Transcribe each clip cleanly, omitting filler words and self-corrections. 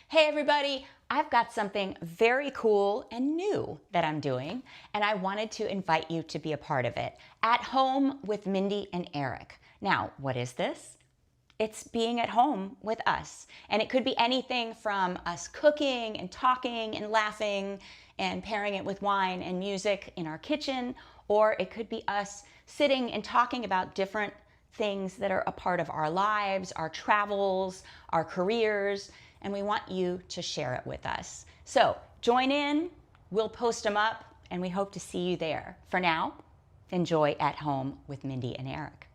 Hey everybody, I've got something very cool and new that I'm doing, and I wanted to invite you to be a part of it. At Home with Mindy and Eric. Now, what is this? It's being at home with us. And it could be anything from us cooking and talking and laughing and pairing it with wine and music in our kitchen, or it could be us sitting and talking about different things that are a part of our lives, our travels, our careers, and we want you to share it with us. So join in, we'll post them up, and we hope to see you there. For now, enjoy At Home with Mindy and Eric.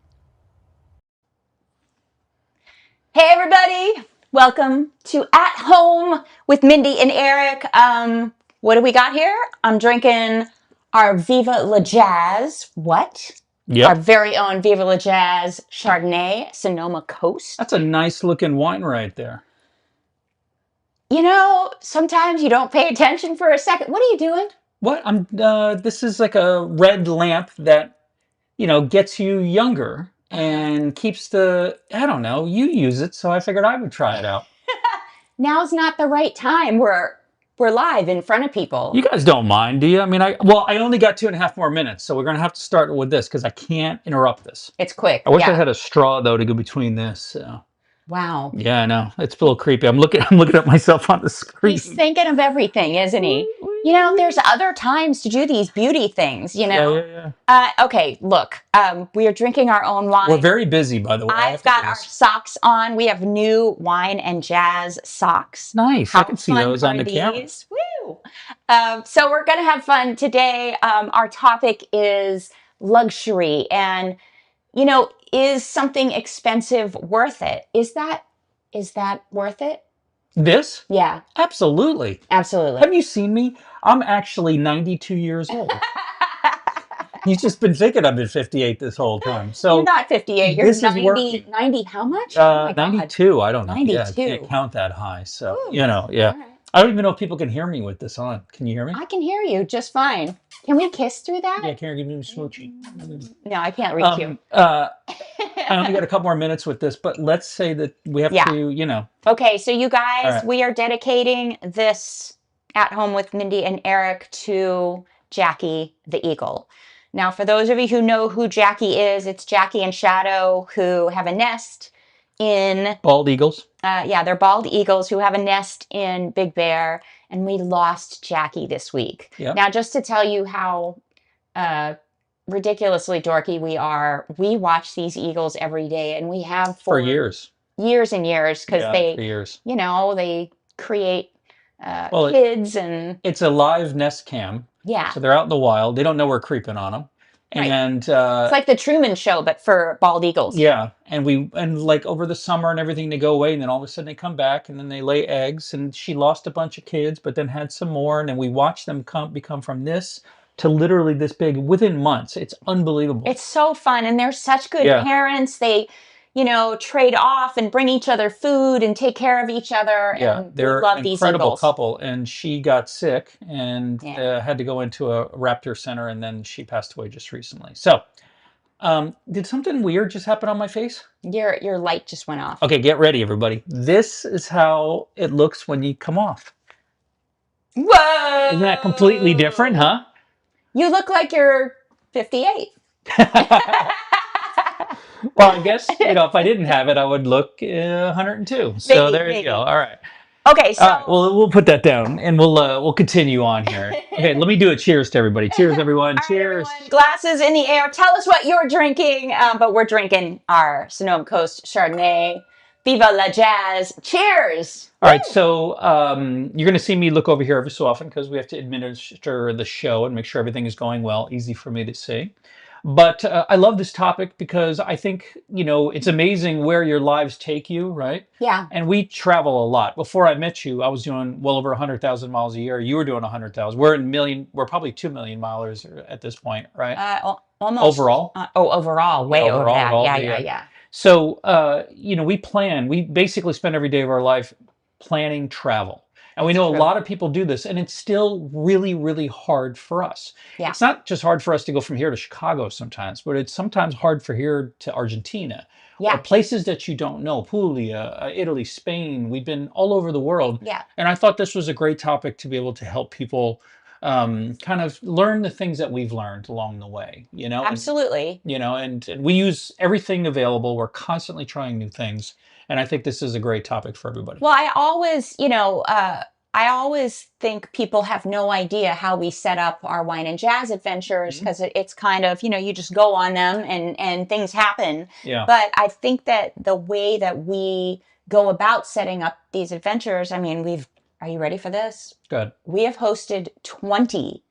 Hey everybody, welcome to At Home with Mindy and Eric. What do we got here? I'm drinking our Viva La Jazz. What? Yep. Our very own Viva La Jazz Chardonnay, Sonoma Coast. That's a nice looking wine right there. You know, sometimes you don't pay attention for a second. What are you doing? What? This is like a red lamp that, gets you younger and keeps I don't know, you use it, so I figured I would try it out. Now's not the right time. We're live in front of people. You guys don't mind, do you? I mean, I only got 2.5 more minutes, so we're going to have to start with this because I can't interrupt this. It's quick. I wish I had a straw, though, to go between this. So. Wow. Yeah, I know. It's a little creepy. I'm looking at myself on the screen. He's thinking of everything, isn't he? You know, there's other times to do these beauty things, you know? Yeah. Okay, look, we are drinking our own wine. We're very busy, by the way. I've got our socks on. We have new wine and jazz socks. Nice. I can see those on the camera. Woo! So we're going to have fun today. Our topic is luxury and, you know, is something expensive worth it? Is that worth it? This? Yeah. Absolutely. Absolutely. Have you seen me? I'm actually 92 years old. You've just been thinking I've been 58 this whole time. So you're not 58. You're 90. 90 how much? 92. I don't know. 92. Yeah, I can't count that high. So, Ooh, yeah. right. I don't even know if people can hear me with this on. Can you hear me? I can hear you just fine. Can we kiss through that? Yeah, can you give me a smoochie? No, I can't reach you. I only got a couple more minutes with this, but let's say that we have to, Okay, so you guys, right. We are dedicating this At Home with Mindy and Eric to Jackie the Eagle. Now, for those of you who know who Jackie is, it's Jackie and Shadow who have a nest in... Bald eagles. Yeah, they're bald eagles who have a nest in Big Bear, and we lost Jackie this week. Yep. Now, just to tell you how ridiculously dorky we are, we watch these eagles every day, and we have for years. Years and years, because for years. You know, they create kids and... It's a live nest cam. Yeah. So they're out in the wild. They don't know we're creeping on them. Right. And it's like the Truman Show, but for bald eagles. Yeah. And like over the summer and everything, they go away, and then all of a sudden they come back, and then they lay eggs, and she lost a bunch of kids, but then had some more. And then we watch them become from this to literally this big within months. It's unbelievable. It's so fun. And they're such good parents. They, you know, trade off and bring each other food and take care of each other. Yeah, and they're love an these incredible eagles. couple. And she got sick and had to go into a raptor center, and then she passed away just recently. So, did something weird just happen on my face? Your light just went off. Okay, get ready, everybody. This is how it looks when you come off. Whoa! Isn't that completely different, huh? You look like you're 58. Well, I guess, if I didn't have it, I would look 102. So there you go. All right. Okay, so... All right, well, we'll put that down, and we'll continue on here. Okay, let me do a cheers to everybody. Cheers, everyone. Cheers. Everyone, glasses in the air. Tell us what you're drinking. But we're drinking our Sonoma Coast Chardonnay. Viva La Jazz. Cheers. All right, so you're going to see me look over here every so often because we have to administer the show and make sure everything is going well. Easy for me to see. But I love this topic because I think, it's amazing where your lives take you, right? Yeah. And we travel a lot. Before I met you, I was doing well over 100,000 miles a year. You were doing 100,000. We're probably 2 million milers at this point, right? Almost. Overall? Overall. Way over that. Yeah. So, we basically spend every day of our life planning travel. And we It's know a true. lot of people do this, and it's still really, really hard for us. Yeah. It's not just hard for us to go from here to Chicago sometimes, but it's sometimes hard for here to Argentina or Yeah. places that you don't know, Puglia, Italy, Spain. We've been all over the world. Yeah. And I thought this was a great topic to be able to help people kind of learn the things that we've learned along the way, Absolutely. and we use everything available. We're constantly trying new things. And I think this is a great topic for everybody. Well, I always think people have no idea how we set up our wine and jazz adventures because it's kind of, you just go on them and things happen. Yeah. But I think that the way that we go about setting up these adventures, I mean, are you ready for this? Good. We have hosted 20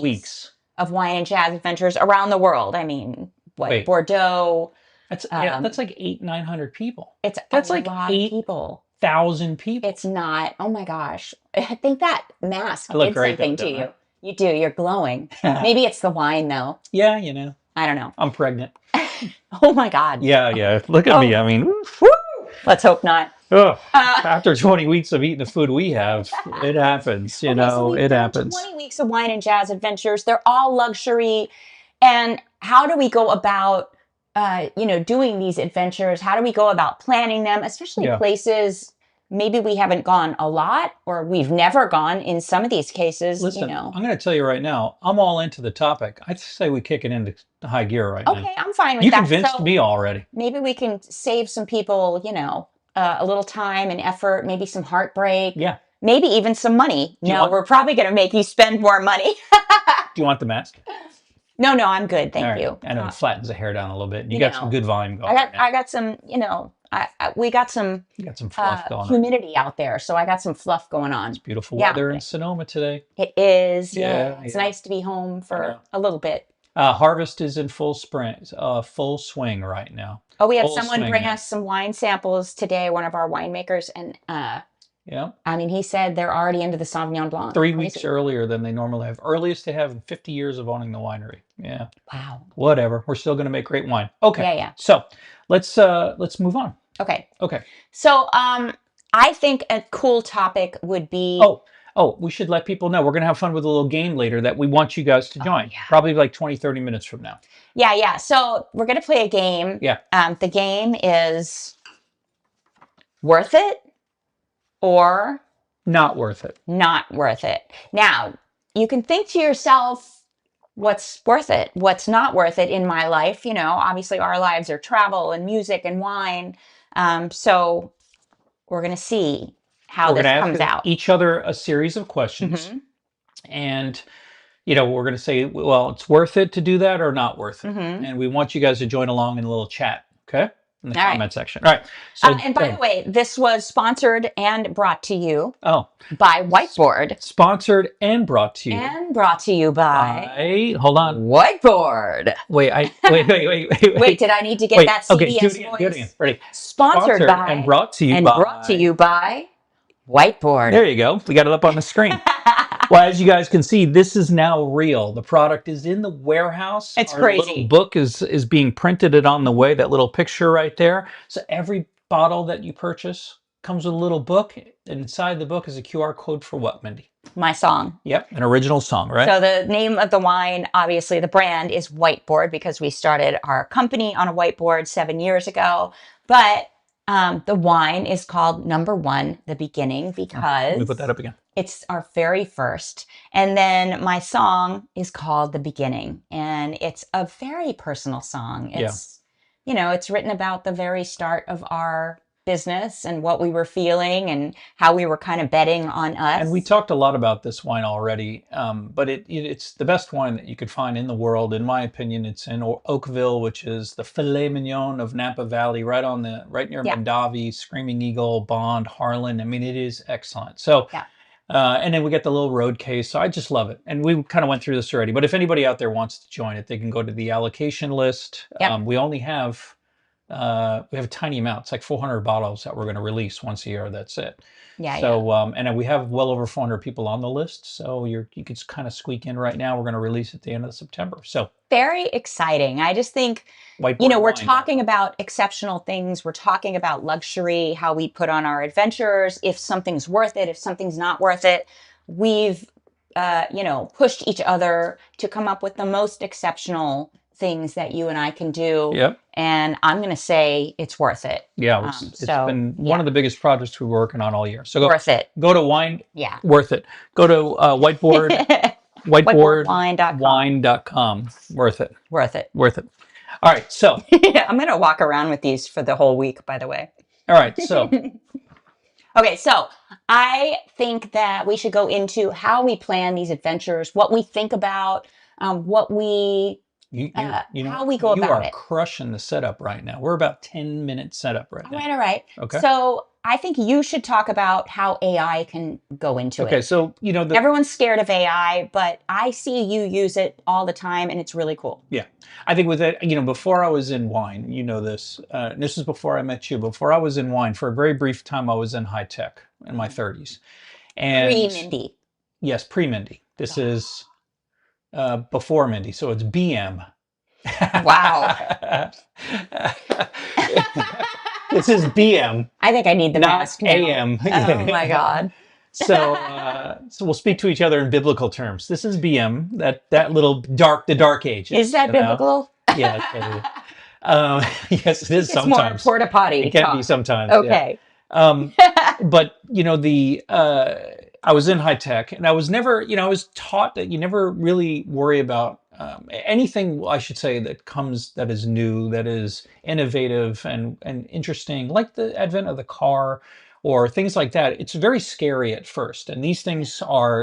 weeks of wine and jazz adventures around the world. I mean, Wait. Bordeaux. That's like 900 people. That's like a lot of people. 8,000 people. It's not. Oh my gosh. I think that mask I look did great, something though, to don't you. I? You do. You're glowing. Maybe it's the wine, though. Yeah, I don't know. I'm pregnant. Oh my God. Yeah. Look at me. I mean, Woo! Let's hope not. after 20 weeks of eating the food we have, it happens. So we've it done happens. 20 weeks of wine and jazz adventures. They're all luxury. And how do we go about, doing these adventures? How do we go about planning them, especially places maybe we haven't gone a lot or we've never gone in some of these cases? Listen, I'm going to tell you right now, I'm all into the topic. I'd say we kick it into high gear right now. Okay, I'm fine with You that. convinced me already. Maybe we can save some people, a little time and effort, maybe some heartbreak. Yeah. Maybe even some money. We're probably going to make you spend more money. Do you want the mask? No, I'm good. Thank you. I know it flattens the hair down a little bit. And you got some good volume going. I got some, we got some. You got some fluff going on. Humidity out there, so I got some fluff going on. It's beautiful weather in Sonoma today. It is. Yeah. It's nice to be home for a little bit. Harvest is in full swing right now. Oh, we had someone bring us some wine samples today, one of our winemakers, and I mean, he said they're already into the Sauvignon Blanc. 3 weeks earlier than they normally have. Earliest they have in 50 years of owning the winery. Yeah. Wow. Whatever. We're still going to make great wine. Okay. Yeah. So let's move on. Okay. Okay. So I think a cool topic would be. Oh, we should let people know. We're going to have fun with a little game later that we want you guys to join. Yeah. Probably like 20, 30 minutes from now. Yeah. So we're going to play a game. Yeah. The game is worth it or not worth it. Not worth it. Now, you can think to yourself, what's worth it? What's not worth it in my life? Obviously our lives are travel and music and wine. So we're going to see how this comes out. Each other a series of questions. And, we're going to say, well, it's worth it to do that or not worth it. And we want you guys to join along in a little chat. Okay. In the comment section. All right. So, and by the way, this was sponsored and brought to you by Whiteboard. Sponsored and brought to you. And brought to you by hold on. Whiteboard. Wait, Wait, did I need to get that CBS okay, do it again. Ready? Sponsored by and brought to you and by brought to you by Whiteboard. There you go. We got it up on the screen. Well, as you guys can see, this is now real. The product is in the warehouse. It's Our crazy. Little book is being printed it on the way. That little picture right there. So every bottle that you purchase comes with a little book. And inside the book is a QR code for what, Mindy? My song. Yep, an original song, right? So the name of the wine, obviously the brand is Whiteboard because we started our company on a whiteboard 7 years ago. But the wine is called Number One, The Beginning, because... Let me put that up again. It's our very first. And then my song is called The Beginning. And it's a very personal song. It's, it's written about the very start of our business and what we were feeling and how we were kind of betting on us. And we talked a lot about this wine already, but it's the best wine that you could find in the world. In my opinion, it's in Oakville, which is the filet mignon of Napa Valley, right near Mondavi, Screaming Eagle, Bond, Harlan. I mean, it is excellent. So, and then we get the little road case. So I just love it. And we kind of went through this already. But if anybody out there wants to join it, they can go to the allocation list. We only have we have a tiny amount. It's like 400 bottles that we're going to release once a year. That's it. Yeah, yeah. So, and then we have well over 400 people on the list. So you could kind of squeak in right now. We're going to release at the end of September. So Very exciting. I just think, whiteboard we're wine. talking about exceptional things. We're talking about luxury, how we put on our adventures, if something's worth it, if something's not worth it. We've, pushed each other to come up with the most exceptional things that you and I can do. Yep. And I'm going to say it's worth it. Yeah, it's been one of the biggest projects we're working on all year. So worth it. Go to wine. Yeah. Worth it. Go to whiteboardwine.com. wine.com. Worth it. Worth it. Worth it. All right. So I'm going to walk around with these for the whole week, by the way. all right. So okay, so I think that we should go into how we plan these adventures, what we think about, what we how we go about it. You are crushing the setup right now. We're about 10-minute setup right now. All right. Okay. So I think you should talk about how AI can go into it. Okay, so everyone's scared of AI, but I see you use it all the time, and it's really cool. Yeah, I think with it, before I was in wine, this. This is before I met you. Before I was in wine, for a very brief time, I was in high tech in my 30s. And Pre-Mindi. Yes, pre-Mindi. This is before Mindi, so it's BM. Wow. This is BM. I think I need the mask now. AM. Oh my God. So we'll speak to each other in biblical terms. This is BM, that little the dark ages. Is that biblical? Yeah. Yes, it is it's sometimes. More porta potty. It can be sometimes. Okay. Yeah. But I was in high tech, and I was never, I was taught that you never really worry about anything, I should say, that is new, that is innovative and interesting, like the advent of the car or things like that. It's very scary at first. And these things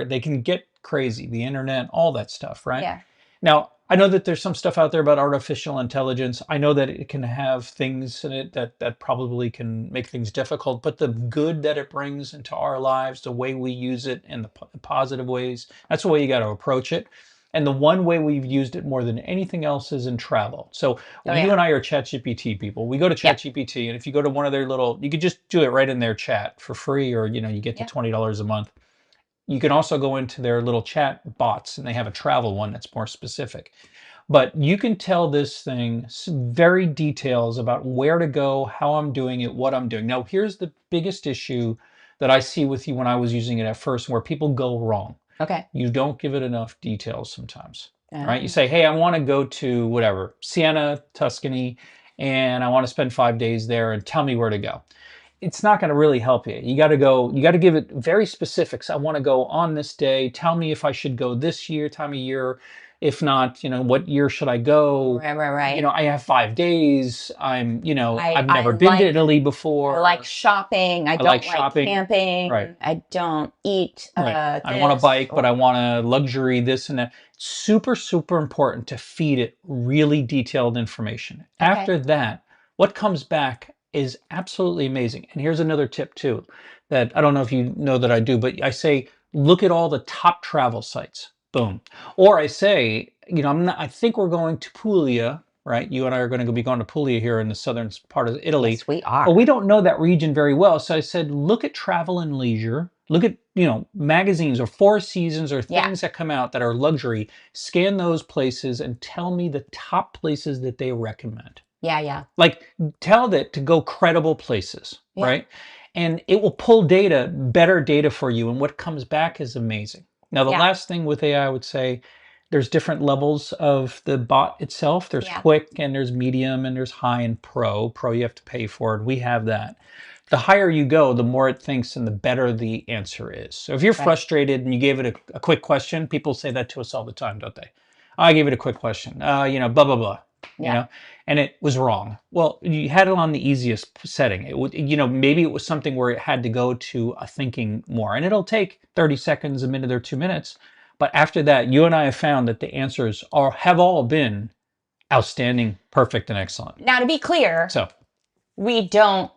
they can get crazy, the internet, all that stuff, right? Yeah. Now, I know that there's some stuff out there about artificial intelligence. I know that it can have things in it that probably can make things difficult, but the good that it brings into our lives, the way we use it in the positive ways, that's the way you got to approach it. And the one way we've used it more than anything else is in travel. So you and I are ChatGPT people. We go to ChatGPT, and if you go to one of their you could just do it right in their chat for free, or you get to $20 a month. You can also go into their little chat bots, and they have a travel one that's more specific. But you can tell this thing very details about where to go, how I'm doing it, what I'm doing. Now, here's the biggest issue that I see with you when I was using it at first, where people go wrong. Okay. You don't give it enough details sometimes, right? You say, hey, I want to go to whatever, Siena, Tuscany, and I want to spend 5 days there, and tell me where to go. It's not going to really help you. You got to give it very specifics. I want to go on this day. Tell me if I should go this time of year. If not, what year should I go? Right. I have 5 days. I've never been to Italy before. I like shopping. I don't like camping. Right. I don't eat. Right. I want a bike, but I want a luxury, this and that. Super, super important to feed it really detailed information. Okay. After that, what comes back is absolutely amazing. And here's another tip too, that I don't know if you know that I do, but I say, look at all the top travel sites. Boom. Or I say, I think we're going to Puglia, right? You and I are going to be going to Puglia here in the southern part of Italy. Yes, we are. But we don't know that region very well. So I said, look at Travel and Leisure. Look at, magazines or Four Seasons or things that come out that are luxury. Scan those places and tell me the top places that they recommend. Yeah. Like, tell it to go credible places, right? And it will pull better data for you. And what comes back is amazing. Now, the last thing with AI, I would say, there's different levels of the bot itself. There's quick, and there's medium, and there's high and pro. Pro, you have to pay for it. We have that. The higher you go, the more it thinks and the better the answer is. So if you're frustrated and you gave it a quick question, people say that to us all the time, don't they? I gave it a quick question, blah, blah, blah. And it was wrong. Well, you had it on the easiest setting. It would, maybe it was something where it had to go to a thinking more, and it'll take 30 seconds, a minute, or 2 minutes. But after that, you and I have found that the answers have all been outstanding, perfect, and excellent. Now, to be clear, we don't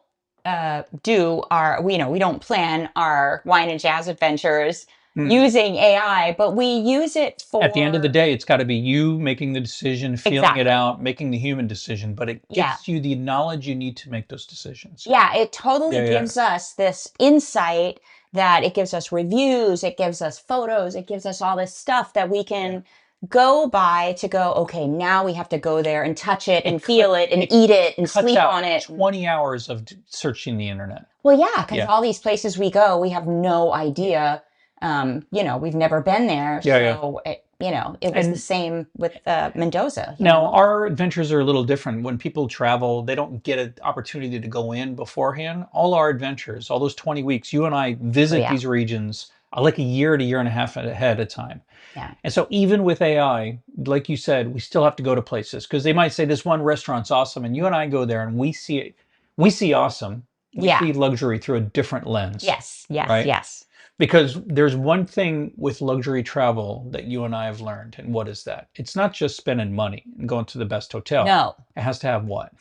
we don't plan our wine and jazz adventures using AI, but we use it for... At the end of the day, it's got to be you making the decision, feeling it Exactly. out, making the human decision, but it Yeah. gives you the knowledge you need to make those decisions. Yeah, it totally Yeah, yeah. gives us this insight, that it gives us reviews, it gives us photos, it gives us all this stuff that we can go by to go, okay, now we have to go there and touch it and feel it and eat it and Cuts sleep out on it. 20 hours of searching the internet. Well, yeah, because Yeah. all these places we go, we have no idea. You know, we've never been there. Yeah, So, you know, it was the same with Mendoza. you Now, know? our adventures are a little different. When people travel, they don't get an opportunity to go in beforehand. All our adventures, all those 20 weeks, you and I visit yeah. these regions like a year to year and a half ahead of time. Yeah. And so even with AI, like you said, we still have to go to places because they might say this one restaurant's awesome, and you and I go there and we see it. We see awesome. We Yeah. see luxury through a different lens. Yes, yes, right? yes. Because there's one thing with luxury travel that you and I have learned, and what is that? It's not just spending money and going to the best hotel. No. It has to have what?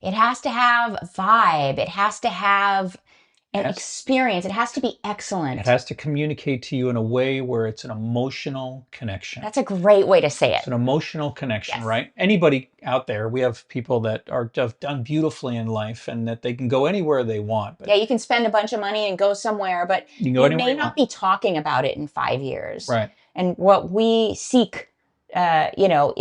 It has to have vibe. It has to have an experience. It has to be excellent. It has to communicate to you in a way where it's an emotional connection. That's a great way to say it. It's an emotional connection, Yes. right? Anybody out there, we have people that have done beautifully in life and that they can go anywhere they want. But yeah, you can spend a bunch of money and go somewhere, but you, go you may not be talking about it in 5 years. Right. And what we seek, you know,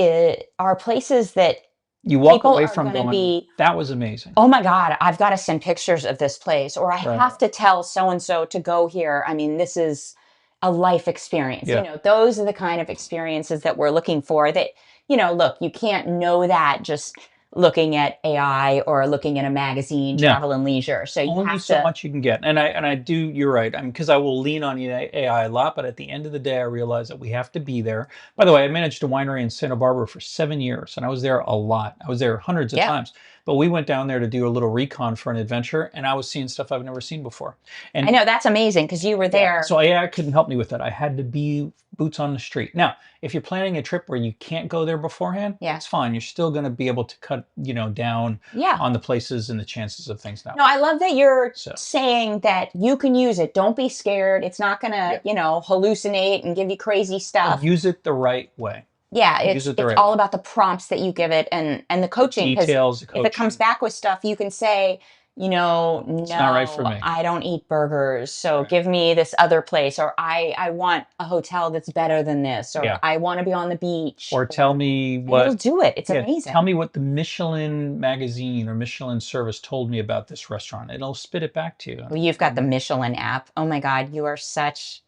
are places that you walk people away are from gonna going, be, that was amazing. oh my God, I've got to send pictures of this place, or I have to tell so-and-so to go here. I mean, this is a life experience. Yeah. You know, those are the kind of experiences that we're looking for that, you know, look, you can't know that just looking at AI or looking at a magazine, Travel and Leisure. So you only have so to, much you can get. And I do, you're right. I mean, because I will lean on AI a lot, but at the end of the day, I realize that we have to be there. By the way, I managed a winery in Santa Barbara for 7 years, and I was there a lot. I was there hundreds of times. But we went down there to do a little recon for an adventure, and I was seeing stuff I've never seen before. And I know, that's amazing because you were there. So AI couldn't help me with that. I had to be boots on the street. Now, if you're planning a trip where you can't go there beforehand, it's fine. You're still going to be able to cut, you know, down on the places and the chances of things. No, I love that you're saying that you can use it. Don't be scared. It's not going to, you know, hallucinate and give you crazy stuff. Use it the right way. Yeah, it's all about the prompts that you give it and the coaching. Details, if it comes back with stuff, you can say, you know, no, it's not right for me. I don't eat burgers, so give me this other place, or I want a hotel that's better than this, or I want to be on the beach. Or tell me what... It'll do it. It's amazing. Tell me what the Michelin magazine or Michelin service told me about this restaurant. It'll spit it back to you. Well, you've got the Michelin app. Oh my God, you are such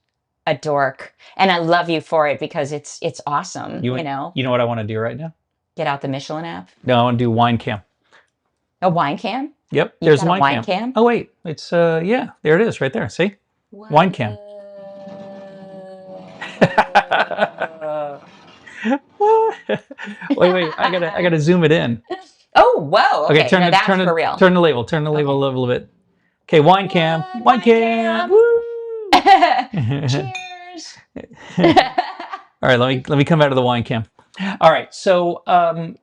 a dork, and I love you for it because it's awesome. You know what I want to do right now? Get out the Michelin app. No, I want to do wine cam. A wine cam? Yep, there's wine cam. Oh wait, it's yeah, there it is right there. See, wine cam. wait, I gotta zoom it in. Oh, whoa. Okay, turn no, that's for real. Turn the label. Turn the label a little bit. Okay, wine cam. Wine cam. Woo! Cheers. All right, let me come out of the wine cam. All right, so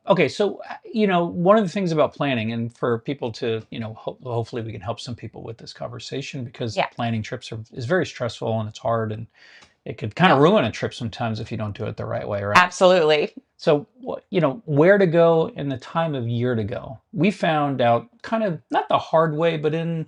okay, so you know, one of the things about planning, and for people to, you know, hopefully we can help some people with this conversation, because planning trips is very stressful and it's hard, and it could kind of ruin a trip sometimes if you don't do it the right way, right? Absolutely. So, you know, where to go and the time of year to go. We found out kind of not the hard way, but in,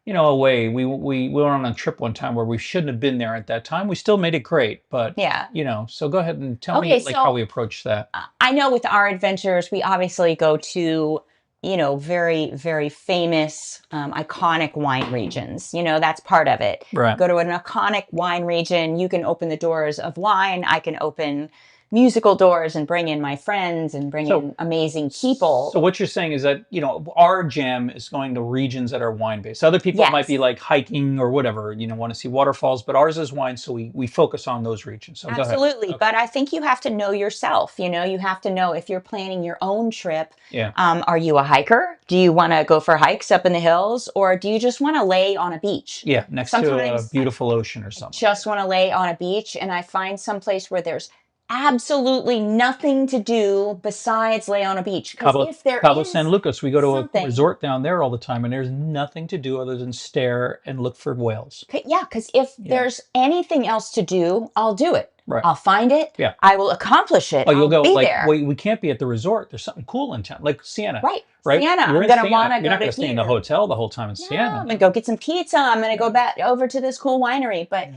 you know, a way. We went on a trip one time where we shouldn't have been there at that time. We still made it great, but you know, so go ahead and tell me like how we approach that. I know with our adventures, we obviously go to, you know, very, very famous, iconic wine regions. You know, that's part of it. Right. Go to an iconic wine region, you can open the doors of wine. I can open musical doors and bring in my friends and bring in amazing people. So what you're saying is that, you know, our jam is going to regions that are wine based. Other people might be like hiking or whatever, you know, want to see waterfalls, but ours is wine, so we focus on those regions. So absolutely. Go ahead. But I think you have to know yourself. You know, you have to know if you're planning your own trip. Yeah. Are you a hiker? Do you want to go for hikes up in the hills, or do you just want to lay on a beach? Yeah, next to a beautiful ocean or something. Just want to lay on a beach, and I find some place where there's absolutely nothing to do besides lay on a beach. Because if there Cabo San is Lucas, we go to a something, resort down there all the time, and there's nothing to do other than stare and look for whales. yeah, because if Yeah. there's anything else to do, I'll do it. Right. I'll find it. Yeah. I will accomplish it. Oh, you'll I'll go be like, there. wait, we can't be at the resort. There's something cool in town, like Siena. Right. Right. Siena. You're I'm in going to Siena. want to You're go not to going to stay in the here. hotel the whole time in No, Siena. I'm going to go get some pizza. I'm going to go back over to this cool winery. But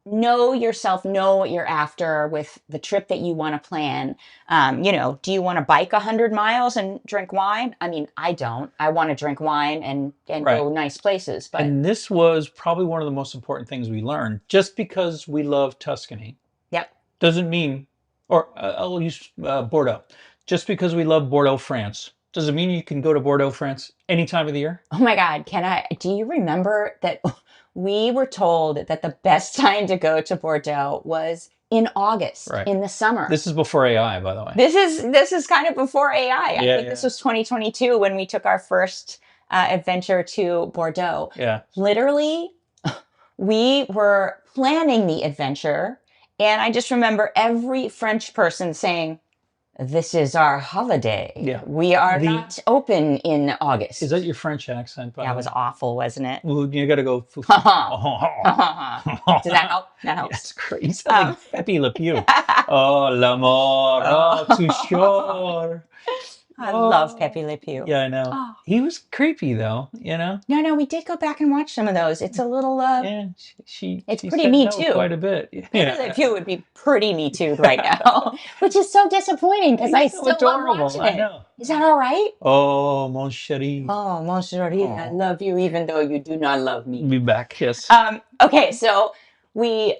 know yourself, know what you're after with the trip that you want to plan. You know, do you want to bike 100 miles and drink wine? I mean, I don't. I want to drink wine and Right. go nice places. But And this was probably one of the most important things we learned. Just because we love Tuscany yep. doesn't mean, or I'll use Bordeaux. Just because we love Bordeaux, France, does it mean you can go to Bordeaux, France any time of the year? Oh my God, do you remember that we were told that the best time to go to Bordeaux was in August, Right. in the summer? This is before AI, by the way. This is kind of before AI. I Yeah, think this was 2022 when we took our first adventure to Bordeaux. Yeah. Literally, we were planning the adventure, and I just remember every French person saying, "This is our holiday. Yeah. We are not open in August." Is that your French accent? By That the was way? awful, wasn't it? Well, you got to go. Does that help? That helps. That's great. You sound like Pepe Le Pew. Oh, l'amour, oh, toujours. I love Pepe Le Pew. Yeah, I know. Oh. He was creepy, though. You know. No, we did go back and watch some of those. It's a little. Yeah, It's she pretty said Me no Too. quite a bit. Pepe Le Pew would be pretty Me Too right now, which is so disappointing because I so still adorable. love watching I it. know. Is that all right? Oh, mon chéri. Oh, mon chéri, I love you even though you do not love me. Be back. Yes. Okay, so we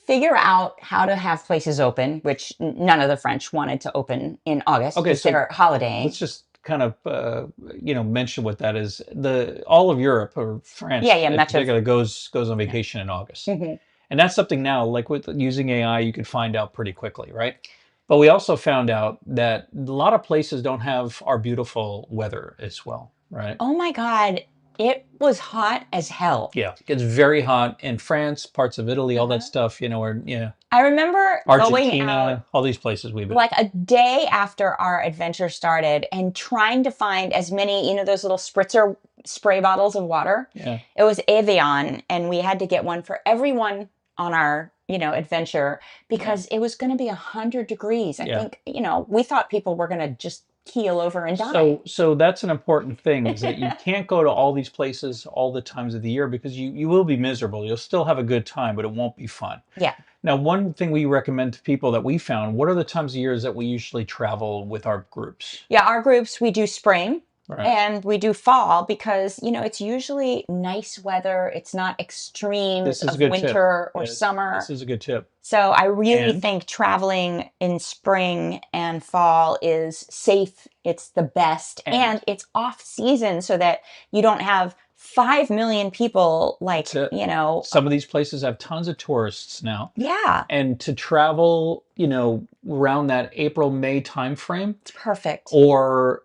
figure out how to have places open, which none of the French wanted to open in August because they're holidaying. Let's just kind of mention what that is. All of Europe or France, in particular, goes on vacation in August, and that's something now. Like with using AI, you could find out pretty quickly, right? But we also found out that a lot of places don't have our beautiful weather as well, right? Oh my God. It was hot as hell. Yeah, it's very hot in France, parts of Italy, all that stuff, I remember Argentina, going out, all these places we've been. like a day after our adventure started and trying to find as many, those little spritzer spray bottles of water. Yeah. It was Evian, and we had to get one for everyone on our, adventure because it was going to be 100 degrees. I think, we thought people were going to just keel over and die. So that's an important thing, is that you can't go to all these places all the times of the year because you will be miserable. You'll still have a good time, but it won't be fun. Yeah. Now, one thing we recommend to people that we found, what are the times of years that we usually travel with our groups? Yeah, our groups, we do spring. Right. And we do fall because, it's usually nice weather. It's not extreme of winter or summer. This is a good tip. So I really think traveling in spring and fall is safe. It's the best. And it's off season so that you don't have 5 million people Some of these places have tons of tourists now. Yeah. And to travel, around that April, May timeframe. It's perfect. Or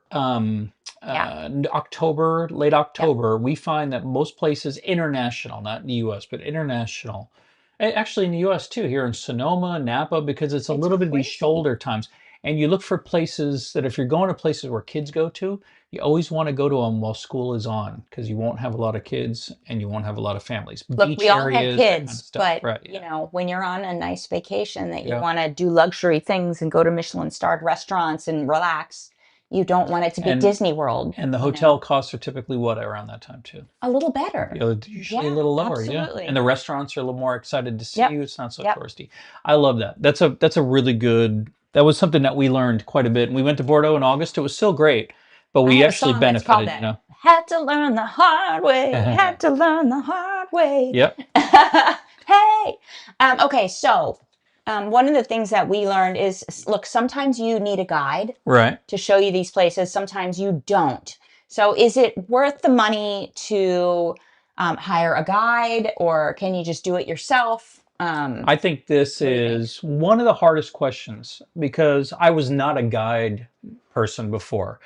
October, late October, we find that most places international, not in the US, but international, actually in the US too, here in Sonoma, Napa, because it's a little bit of these shoulder times. And you look for places that if you're going to places where kids go to, you always want to go to them while school is on because you won't have a lot of kids and you won't have a lot of families. Look, Beach we all areas, have kids, that kind of stuff. but Right, when you're on a nice vacation that you want to do luxury things and go to Michelin-starred restaurants and relax, you don't want it to be Disney World. And the hotel costs are typically what around that time too? A little better. Usually a little lower, absolutely. And the restaurants are a little more excited to see you. It's not so touristy. I love that. That's a really good. That was something that we learned quite a bit. And we went to Bordeaux in August. It was still great, but we actually benefited. Had to learn the hard way. Had to learn the hard way. Yep. Hey. Okay, so. One of the things that we learned is, look, sometimes you need a guide to show you these places. Sometimes you don't. So is it worth the money to hire a guide, or can you just do it yourself? I think this is one of the hardest questions because I was not a guide person before,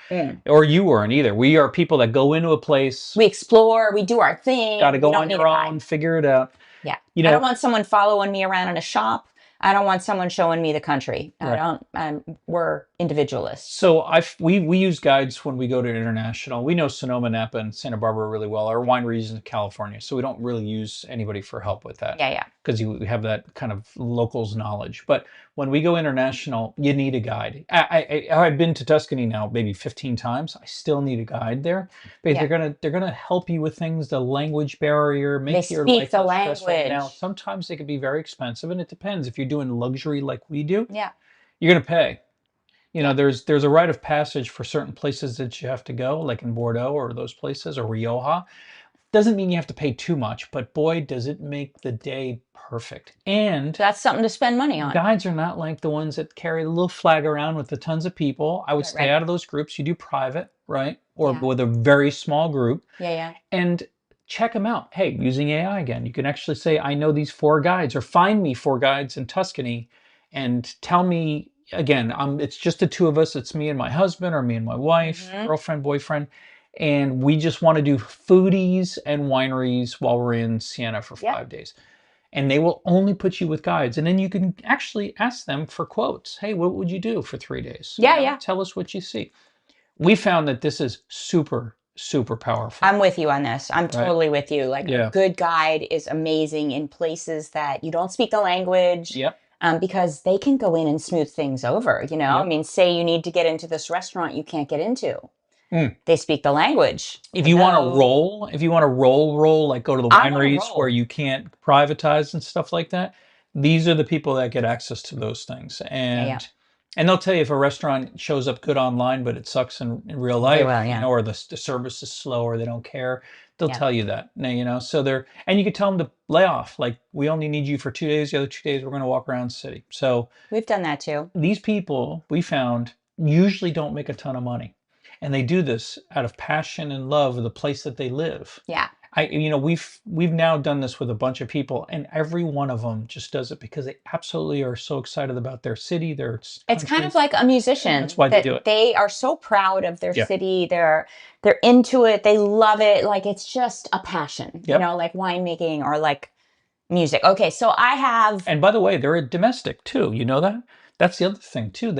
or you weren't either. We are people that go into a place. We explore. We do our thing. Got to go on your own, figure it out. Yeah. I don't want someone following me around in a shop. I don't want someone showing me the country. I Right. don't. We're individualists. So we use guides when we go to international. We know Sonoma, Napa, and Santa Barbara really well. Our wineries in California, so we don't really use anybody for help with that Yeah, yeah, because you have that kind of locals knowledge. But when we go international, you need a guide. I've been to Tuscany now maybe 15 times. I still need a guide there because yeah. they're gonna help you with things, the language barrier, They make your speak life the less stressful. Now, language. sometimes they can be very expensive, and it depends. If you're doing luxury like we do, Yeah, you're gonna pay. yeah. There's a rite of passage for certain places that you have to go, like in Bordeaux or those places, or Rioja. Doesn't mean you have to pay too much, but boy, does it make the day perfect. And So that's something to spend money on. guides are not like the ones that carry the little flag around with the tons of people. I would Right, stay right. out of those groups. You do private, right? Or Yeah, with a very small group yeah, yeah. and check them out. Hey, using AI again, you can actually say, I know these 4 guides, or find me 4 guides in Tuscany and tell me again, it's just the two of us. It's me and my husband, or me and my wife, Hmm. girlfriend, boyfriend. And we just want to do foodies and wineries while we're in Siena for Yeah, 5 days. And they will only put you with guides. And then you can actually ask them for quotes. Hey, what would you do for 3 days? yeah, yeah. Tell us what you see. We found that this is super, super powerful. I'm with you on this. I'm Right. totally with you. Like a Yeah. good guide is amazing in places that you don't speak the language. Yep. Because they can go in and smooth things over. I Yep. mean, say you need to get into this restaurant you can't get into. Mm. They speak the language. If you want to Hello? roll, like go to the I want to wineries where roll. you can't privatize and stuff like that, these are the people that get access to those things. Yeah, yeah. And they'll tell you if a restaurant shows up good online, but it sucks in real They life, will, yeah. or the service is slow, or they don't care. They'll Yeah. tell you that. Now, so and you can tell them to lay off. Like, we only need you for 2 days. The other 2 days, we're going to walk around the city. So We've done that too. these people, we found, usually don't make a ton of money. And they do this out of passion and love of the place that they live. Yeah. We've now done this with a bunch of people, and every one of them just does it because they absolutely are so excited about their city, their It's kind country. of like a musician That's why they do that it. they are so proud of their Yeah. city. They're into it. They love it. Like it's just a passion, Yep. like winemaking or like music. Okay, so I have And by the way, they're a domestic too. You know that? That's the other thing too.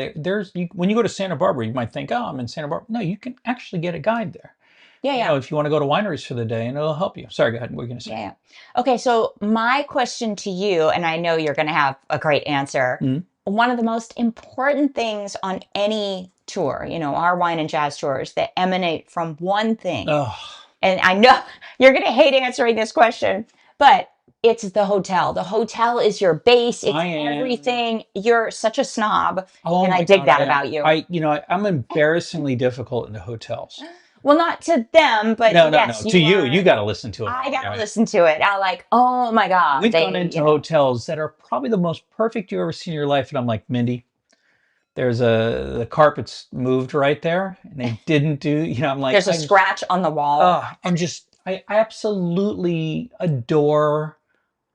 When you go to Santa Barbara, you might think, "Oh, I'm in Santa Barbara." No, you can actually get a guide there. yeah. If you want to go to wineries for the day, and it'll help you. Sorry, go ahead. What were you going to say? Yeah. Okay, so my question to you, and I know you're going to have a great answer. Mhm. One of the most important things on any tour, our wine and jazz tours that emanate from one thing. Oh, And I know you're going to hate answering this question, but it's the hotel. The hotel is your base. It's I am. everything. You're such a snob. Oh And I my dig God, that I am. about you. I'm embarrassingly difficult in the hotels. Well, not to them, but No, yes, To you, are. you got to listen to it. I got to Right? listen to it. I like, oh my God. We've gone into hotels that are probably the most perfect you've ever seen in your life, and I'm like, Mindy, the carpet's moved right there, and they didn't do. I'm like, There's a scratch on the wall. I absolutely adore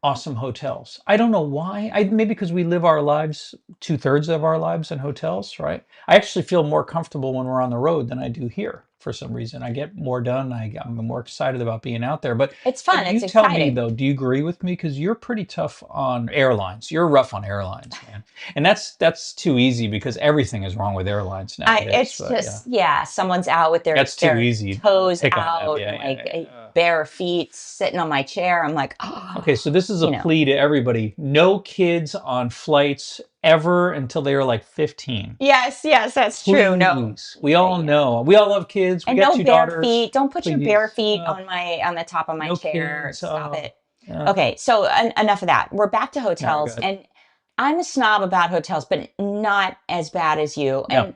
awesome hotels. I don't know why. Maybe because we live our lives, 2/3 of our lives in hotels, right? I actually feel more comfortable when we're on the road than I do here for some reason. I get more done. I'm more excited about being out there. But It's fun. you It's tell me exciting. though, do you agree with me? Because you're pretty tough on airlines. You're rough on airlines, man. And that's too easy because everything is wrong with airlines nowadays. It's But, just someone's out with their That's too their easy to toes pick on that. out, Yeah, and, yeah, like yeah. bare feet, sitting on my chair. I'm like, oh. Okay, so this is a plea to everybody. No kids on flights ever until they were like 15. Yes, that's true. No, Please. We all know. We all love kids. We and got no 2 bare daughters. feet. Don't put your Please. bare feet on the top of my No chair. kids. Stop Oh, it. yeah. Okay, so enough of that. We're back to hotels, go and I'm a snob about hotels, but not as bad as you. No. And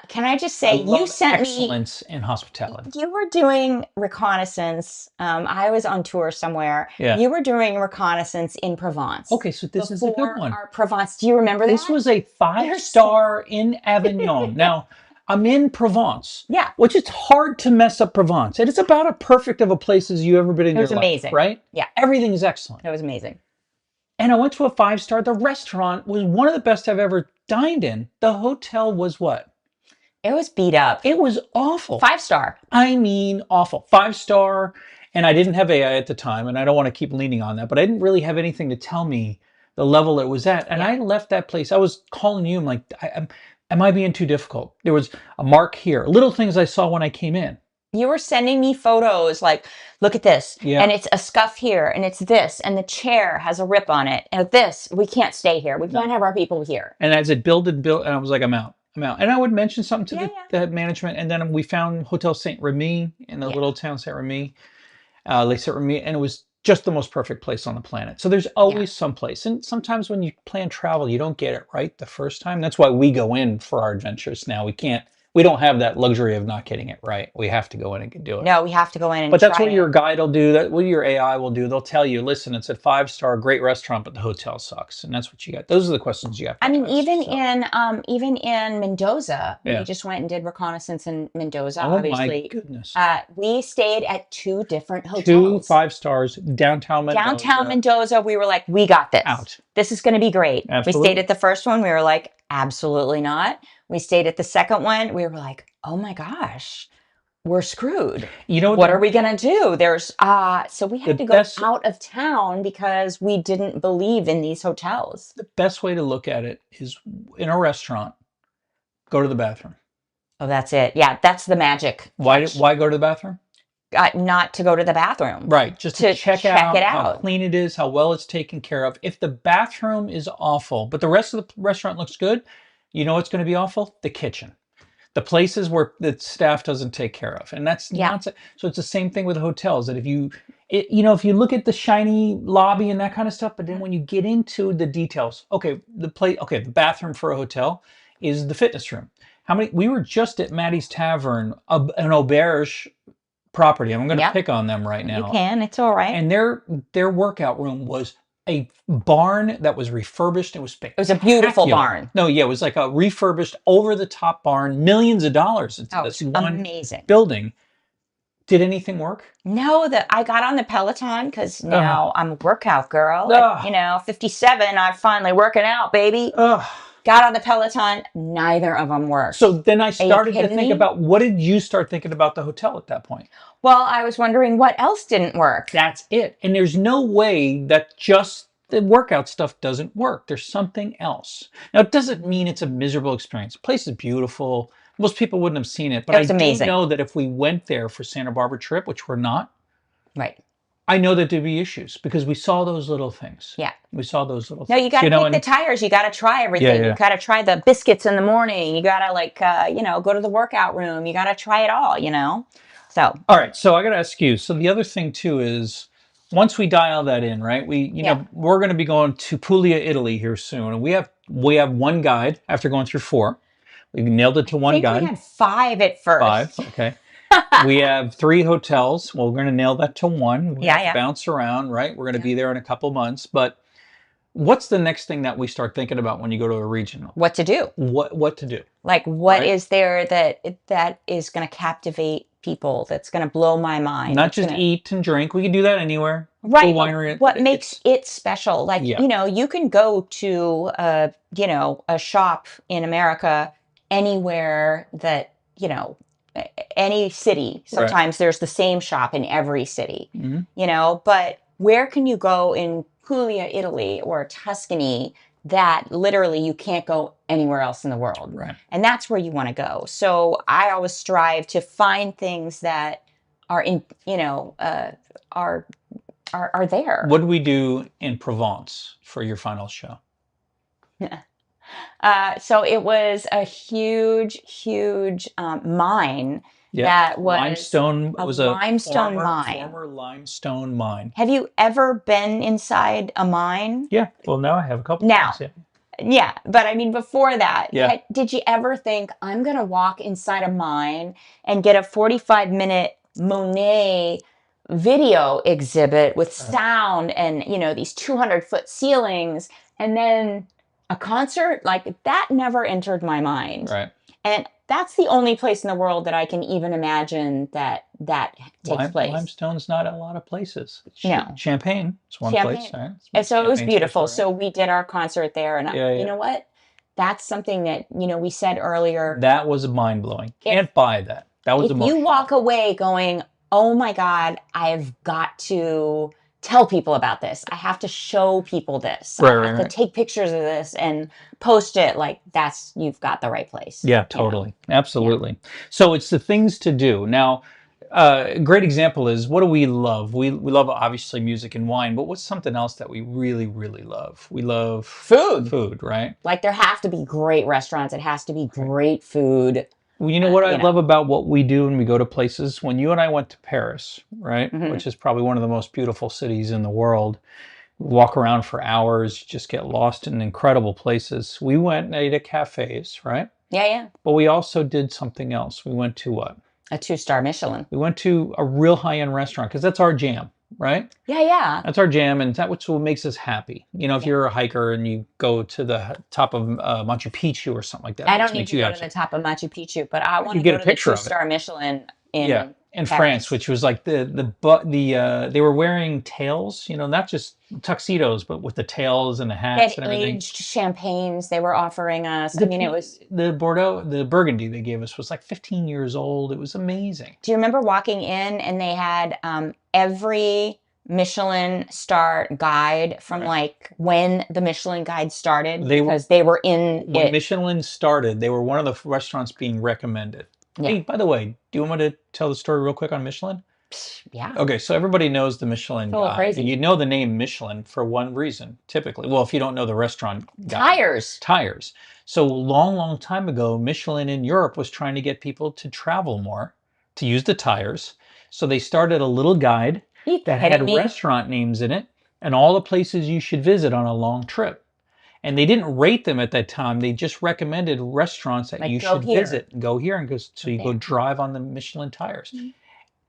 can I just I say, you love sent me. excellence in hospitality. You were doing reconnaissance. I was on tour somewhere. Yeah. You were doing reconnaissance in Provence. Okay, so this is a good Before one. our Provence. Do you remember that? This was a 5-star in Avignon. Now, I'm in Provence. Yeah. Which it's hard to mess up Provence. It is about as perfect of a place as you ever been in your life. It was amazing. Right? Yeah. Everything is excellent. It was amazing. And I went to a 5-star. The restaurant was one of the best I've ever dined in. The hotel was what? It was beat up. It was awful. 5-star. I mean, awful. 5-star. And I didn't have AI at the time, and I don't want to keep leaning on that, but I didn't really have anything to tell me the level it was at. And Yeah. I left that place. I was calling you. I'm like, am I being too difficult? There was a mark here, little things I saw when I came in. You were sending me photos like, look at this, Yeah. and it's a scuff here, and it's this, and the chair has a rip on it, and this, we can't stay here. We can't have our people here. And as it built and built, and I was like, I'm out. I'm out. And I would mention something to Yeah, the management. And then we found Hotel Saint Remy in the yeah. little town Saint Remy, Lake Saint Remy, and it was just the most perfect place on the planet. So there's Yeah. always some place. And sometimes when you plan travel, you don't get it right the first time. That's why we go in for our adventures now. We don't have that luxury of not getting it right. We have to go in and do it. No, we have to go in and But that's try what your it. guide will do. That what your AI will do. They'll tell you, listen, it's a 5-star, great restaurant, but the hotel sucks, and that's what you got. Those are the questions you have to I mean, ask, even in Mendoza, Yeah. we just went and did reconnaissance in Mendoza. Oh my Obviously, goodness. we stayed at 2 different Two hotels. 5 stars, downtown Mendoza. Downtown Mendoza, we were like, we got this. Out. This is going to be great. Absolutely. We stayed at the first one. We were like, absolutely not. We stayed at the second one. We were like, oh my gosh, we're screwed. You know What are we going to do? So we had The to go best- out of town because we didn't believe in these hotels. The best way to look at it is in a restaurant, go to the bathroom. Oh, that's it. Yeah, that's the magic. Why go to the bathroom? Not to go to the bathroom. Right, just to check it out how out. clean it is, how well it's taken care of. If the bathroom is awful, but the rest of the restaurant looks good, you know what's going to be awful? The kitchen. The places where the staff doesn't take care of. And that's not so it's the same thing with hotels, that if you look at the shiny lobby and that kind of stuff, but then when you get into the details, the bathroom for a hotel is the fitness room. We were just at Maddie's Tavern, an auberge property. I'm going to pick on them right now. You can, it's all right. And their workout room was a barn that was refurbished. It was spectacular. It was a beautiful barn. No, yeah, it was like a refurbished, over-the-top barn, millions of dollars into this one amazing building. Did anything work? No, I got on the Peloton because now I'm a workout girl. Ugh. At 57, I'm finally working out, baby. Got on the Peloton. Neither of them worked. So then I started to kidding think me? about, what did you start thinking about the hotel at that point? Well, I was wondering what else didn't work. That's it. And there's no way that just the workout stuff doesn't work. There's something else. Now, it doesn't mean it's a miserable experience. The place is beautiful. Most people wouldn't have seen it. But It was amazing. do know that if we went there for Santa Barbara trip, which we're not, Right. I know that there'd be issues because we saw those little things. Yeah. We saw those little No, things. you got to kick the tires. You got to try everything. Yeah. You got to try the biscuits in the morning. You got to, go to the workout room. You got to try it all, So. All right. So I got to ask you. So the other thing too is, once we dial that in, right? We're going to be going to Puglia, Italy here soon, and we have one guide after going through 4. We nailed it to one guide. We had 5 at first. 5. Okay. We have 3 hotels. Well, we're going to nail that to 1. We have to bounce around, right? We're going to be there in a couple months. But what's the next thing that we start thinking about when you go to a regional? What to do? What to do? Like, what is there that is going to captivate people? That's going to blow my mind. Not just eat and drink. We can do that anywhere. Right. Winery. What makes it special? Like, you can go to a shop in America anywhere that, any city. Sometimes there's the same shop in every city, but where can you go in Puglia, Italy, or Tuscany that literally you can't go anywhere else in the world? Right. And that's where you want to go. So I always strive to find things that are are there. What do we do in Provence for your final show? So it was a huge mine that was limestone. It was a limestone mine. Former limestone mine. Have you ever been inside a mine? Yeah. Well, now I have a couple. Now, times, yeah. But I mean, before that, Yeah. did you ever think, I'm going to walk inside a mine and get a 45-minute Monet video exhibit with sound and, these 200-foot ceilings, and then a concert? Like, that never entered my mind. Right. And that's the only place in the world that I can even imagine that takes place. Limestone's not a lot of places. No. Champagne. It's one place. Right? And so it was Champagne's beautiful. special, So we did our concert there. And you know what? That's something that, we said earlier. That was mind-blowing. Can't buy that. That was emotional. If you walk away going, oh my God, I've got to tell people about this. I have to show people this. Right, I right, have to right. take pictures of this and post it. Like you've got the right place. Yeah, You know? totally. Absolutely. So it's the things to do. Now, a great example is what do we love? We love obviously music and wine, but what's something else that we really, really love? We love Food. food, right? Like there have to be great restaurants. It has to be great food. Well, you know what I You love know. about what we do when we go to places? When you and I went to Paris, right? Hmm. Which is probably one of the most beautiful cities in the world. Walk around for hours, just get lost in incredible places. We went and ate at cafes, right? Yeah, yeah. But we also did something else. We went to what? A 2-star Michelin. We went to a real high-end restaurant because that's our jam, right? Yeah, yeah. That's our jam, and that's what makes us happy. You know, if Yeah. you're a hiker and you go to the top of Machu Picchu or something like that, I which don't need makes to you go to happy. the top of Machu Picchu, but I want You to get go a to the picture of it. 2-star Michelin Yeah, in in France, Paris. which was like they were wearing tails, you know, not just tuxedos, but with the tails and the They hats had and everything. aged champagnes they were offering us. I mean, it was. The Bordeaux, the Burgundy they gave us was like 15 years old. It was amazing. Do you remember walking in and they had every Michelin star guide from Right. like when the Michelin guide started They were because they were in When it. Michelin started, they were one of the restaurants being recommended. Yeah. Hey, by the way, do you want me to tell the story real quick on Michelin? Yeah. Okay, so everybody knows the Michelin It's a little guide. crazy. You know the name Michelin for one reason, typically. Well, if you don't know the restaurant guide. Tires. So long, long time ago, Michelin in Europe was trying to get people to travel more, to use the tires. So they started a little guide that had restaurant names in it and all the places you should visit on a long trip. And they didn't rate them at that time. They just recommended restaurants that Like, you go should here. visit and go here and go. So you go there. drive on the Michelin tires. Mhm.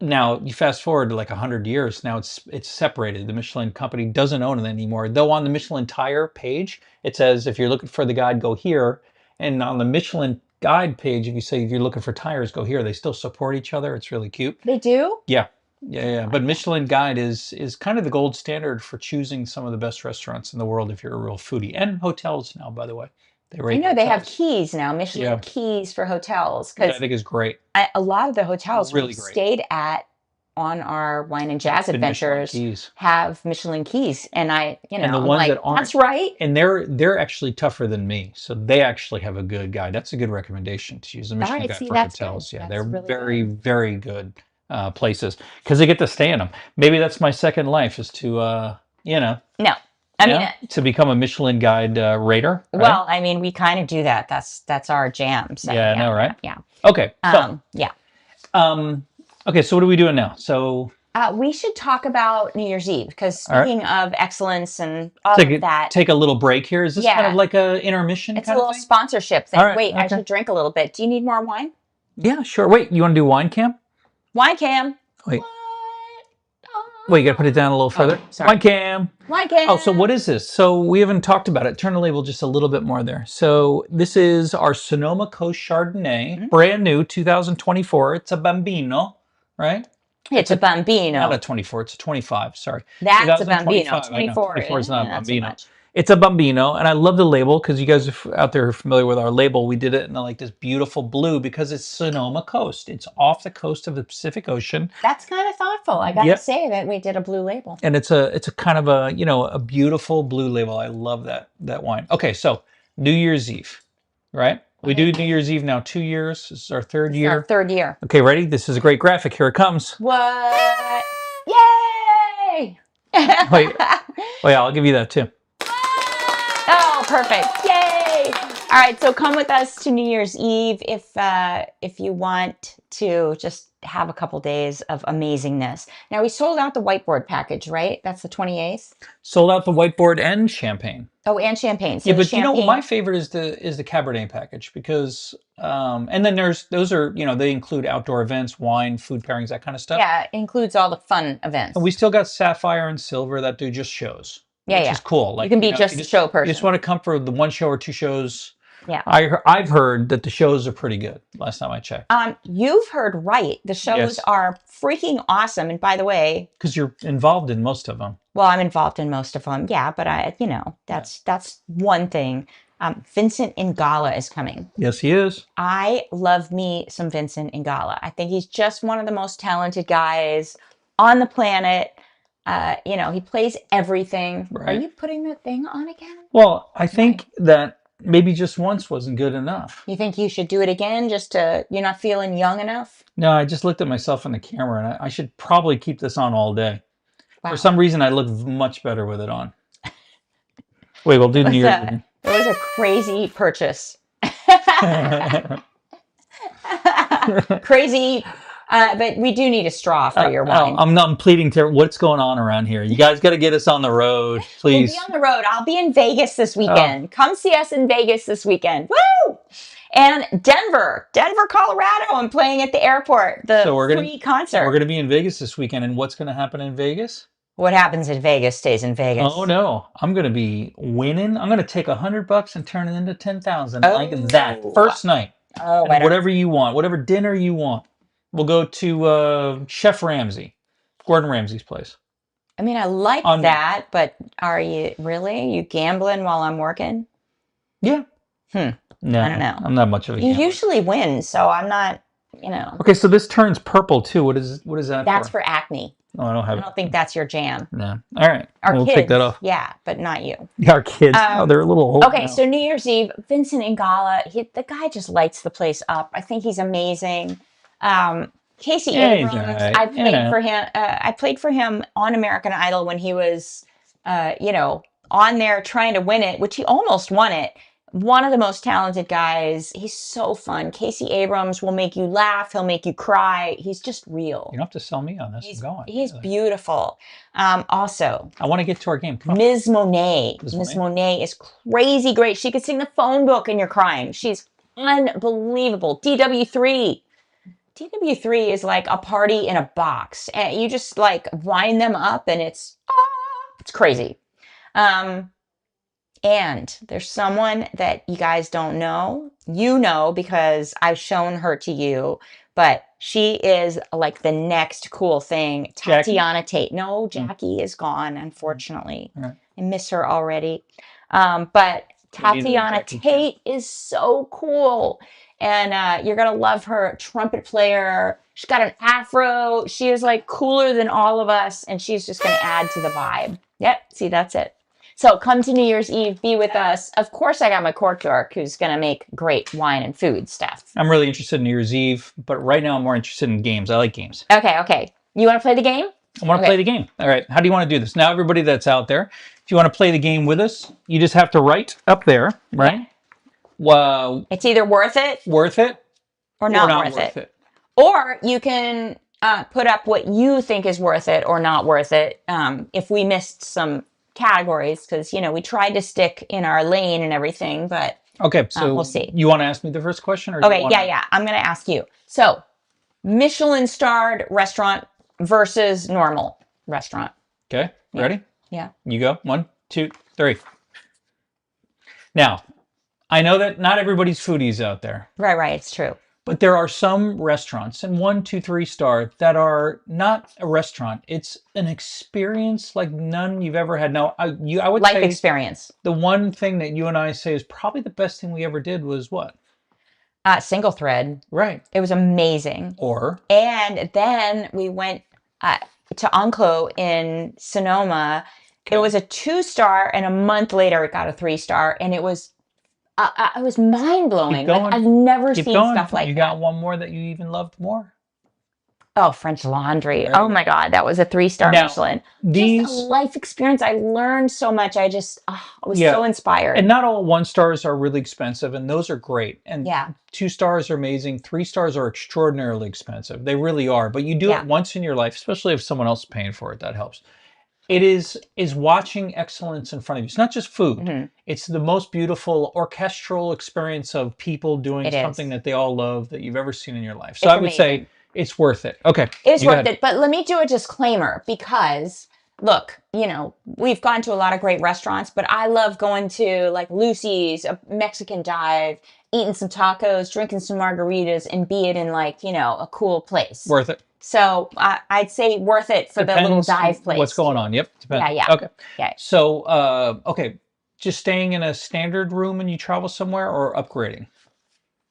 Now you fast forward to like 100 years. Now it's separated. The Michelin company doesn't own it anymore. Though on the Michelin tire page, it says if you're looking for the guide, go here. And on the Michelin guide page, if you say if you're looking for tires, go here. They still support each other. It's really cute. They do? Yeah. Yeah. But Michelin guide is kind of the gold standard for choosing some of the best restaurants in the world if you're a real foodie. And hotels now, by the way. They rate I know they have hotels. keys now, Michelin Yeah. keys for hotels. Which I Because think is great. a lot of the hotels Really we great. stayed at on our wine and jazz Good Michelin adventures keys. have Michelin keys. And And the I'm ones like, that aren't, that's right. and they're actually tougher than me, so they actually have a good guide. That's a good recommendation to use the Michelin right, guide see, for that's hotels. good. Yeah, That's they're really very, very good places because they get to stay in them. Maybe that's my second life is to No. I mean, to become a Michelin guide rater. Right? well, I mean, we kind of do that. That's our jam. So, Yeah, I know, right? Yeah. Okay, so Yeah. okay, so what are we doing now? So We should talk about New Year's Eve because All right. speaking of excellence and all of that, take a little break here. Is this kind Yeah. of like a intermission? it's a kind of little thing? sponsorship thing. All right, Wait, I okay. should drink a little bit. Do you need more wine? Yeah, sure. Wait, you want to do wine cam? Wine cam. Wait. What? Wait, you got to put it down a little further. sorry. Wine cam. Wine cam. Oh, so what is this? So we haven't talked about it. Turn the label just a little bit more there. So this is our Sonoma Coast Chardonnay, brand new, 2024. It's a Bambino, right? It's a Bambino. Not a 24, it's a 25, sorry. That's a Bambino. 2025, I know, 24. 24 is not a not so Bambino. much. It's a Bambino, and I love the label because you guys out there are familiar with our label. We did it in like this beautiful blue because it's Sonoma Coast. It's off the coast of the Pacific Ocean. That's kind of thoughtful. I got to say that we did a blue label. And it's a kind of a, a beautiful blue label. I love that wine. Okay, so New Year's Eve, right? We do New Year's Eve now 2 years. This is our third year. Our third year. Okay, ready? This is a great graphic. Here it comes. What? Yay! Wait, yeah, I'll give you that too. Oh, perfect. Yay! All right, so come with us to New Year's Eve if you want to just have a couple days of amazingness. Now, we sold out the whiteboard package, right? That's the 28th. Sold out the whiteboard and champagne. Oh, and champagne. So yeah, but champagne... my favorite is the Cabernet package because and then those are, they include outdoor events, wine, food pairings, that kind of stuff. Yeah, it includes all the fun events. And we still got Sapphire and Silver that do just shows. Yeah, which is cool. Like, you can be just a show person. You just want to come for the one show or two shows. Yeah. I've heard that the shows are pretty good. Last time I checked. You've heard right. The shows are freaking awesome. And by the way, because you're involved in most of them. Well, I'm involved in most of them. Yeah, but that's one thing. Vincent Ingala is coming. Yes, he is. I love me some Vincent Ingala. I think he's just one of the most talented guys on the planet. He plays everything. Are Right. you putting the thing on again? Well, I Why? think that maybe just once wasn't good enough. You think you should do it again you're not feeling young enough? No, I just looked at myself in the camera, and I should probably keep this on all day. For Wow. some reason, I look much better with it on. Wait, we'll do New Year's again. It was a crazy purchase. Crazy, but we do need a straw for your wine. I'm pleading to what's going on around here. You guys got to get us on the road, We'll be please. on the road. I'll be in Vegas this Oh, weekend. Come see us in Vegas this weekend. Woo! And Denver, Colorado. I'm playing at the airport. The so free concert. we're gonna be in Vegas this weekend, and what's gonna happen in Vegas? What happens in Vegas stays in Vegas. Oh no, I'm gonna be winning. I'm gonna take $100 and turn it into 10,000 like that Oh. first night. Oh, And whatever you want, whatever dinner you want. We'll go to Chef Ramsay, Gordon Ramsay's place. I mean, I like On that, but are you really? You gambling while I'm working? yeah. No, I don't know. I'm not much of a You gambler. usually win, so I'm not, Okay, so this turns purple too. What is that That's for? for acne. Oh, I don't I have don't think that's your jam. No. All right. Our We'll kids, take that off. yeah, but not you. Yeah, our kids. Oh, they're a little old Okay, now. so New Year's Eve, Vincent Ingala, the guy just lights the place up. I think he's amazing. Casey Yeah, he's Abrams, all right. I played for him. I played for him on American Idol when he was, on there trying to win it, which he almost won it. One of the most talented guys. He's so fun. Casey Abrams will make you laugh. He'll make you cry. He's just real. You don't have to sell me on this. I'm going. He's beautiful. Also, I want to get to our game. Come on. Ms. Monet. Ms. Monet is crazy great. She could sing the phone book and you're crying. She's unbelievable. DW3. DW3 is like a party in a box. And you just like wind them up and it's crazy. And there's someone that you guys don't know. You know because I've shown her to you, but she is like the next cool thing. Jackie? Tatiana Tate. No, Jackie is gone, unfortunately. Right. I miss her already. But Tatiana Tate is so cool. And you're going to love her. Trumpet player. She's got an afro. She is like cooler than all of us. And she's just going to add to the vibe. Yep. See, that's it. So come to New Year's Eve, be with us. Of course, I got my court clerk who's going to make great wine and food stuff. I'm really interested in New Year's Eve, but right now I'm more interested in games. I like games. Okay. You want to play the game? I want to play the game. All right. How do you want to do this? Now, everybody that's out there, if you want to play the game with us, you just have to write up there, right? Yeah. It's either worth it or not worth it. Or you can put up what you think is worth it or not worth it. If we missed some categories, because we tried to stick in our lane and everything, but okay, so we'll see. You want to ask me the first question, or okay? Yeah. I'm going to ask you. So, Michelin-starred restaurant versus normal restaurant. Okay, ready? Yeah. You go. 1, 2, 3. Now, I know that not everybody's foodies out there. Right. It's true. But there are some restaurants, and 1, 2, 3 star, that are not a restaurant. It's an experience like none you've ever had. Now, I would life say experience. The one thing that you and I say is probably the best thing we ever did was what? Single thread. Right. It was amazing. And then we went to Enclo in Sonoma. Okay. It was a 2-star, and a month later it got a 3-star, and it was mind-blowing. Like, I've never seen stuff like that. You got one more that you even loved more? Oh, French Laundry. Oh my God, that was a 3-star Michelin. Just a life experience. I learned so much. I was so inspired. And not all 1-stars are really expensive, and those are great. And 2 stars are amazing. 3 stars are extraordinarily expensive. They really are. But you do it once in your life, especially if someone else is paying for it. That helps. It is watching excellence in front of you. It's not just food. Mm-hmm. It's the most beautiful orchestral experience of people doing something that they all love that you've ever seen in your life. So I would say it's worth it. Okay. It's worth it. But let me do a disclaimer because, look, we've gone to a lot of great restaurants, but I love going to like Lucy's, a Mexican dive, eating some tacos, drinking some margaritas, and be it in like, a cool place. Worth it. So I'd say worth it for the little dive place. What's going on? Yep. Depends. Yeah. Okay. So, just staying in a standard room when you travel somewhere, or upgrading?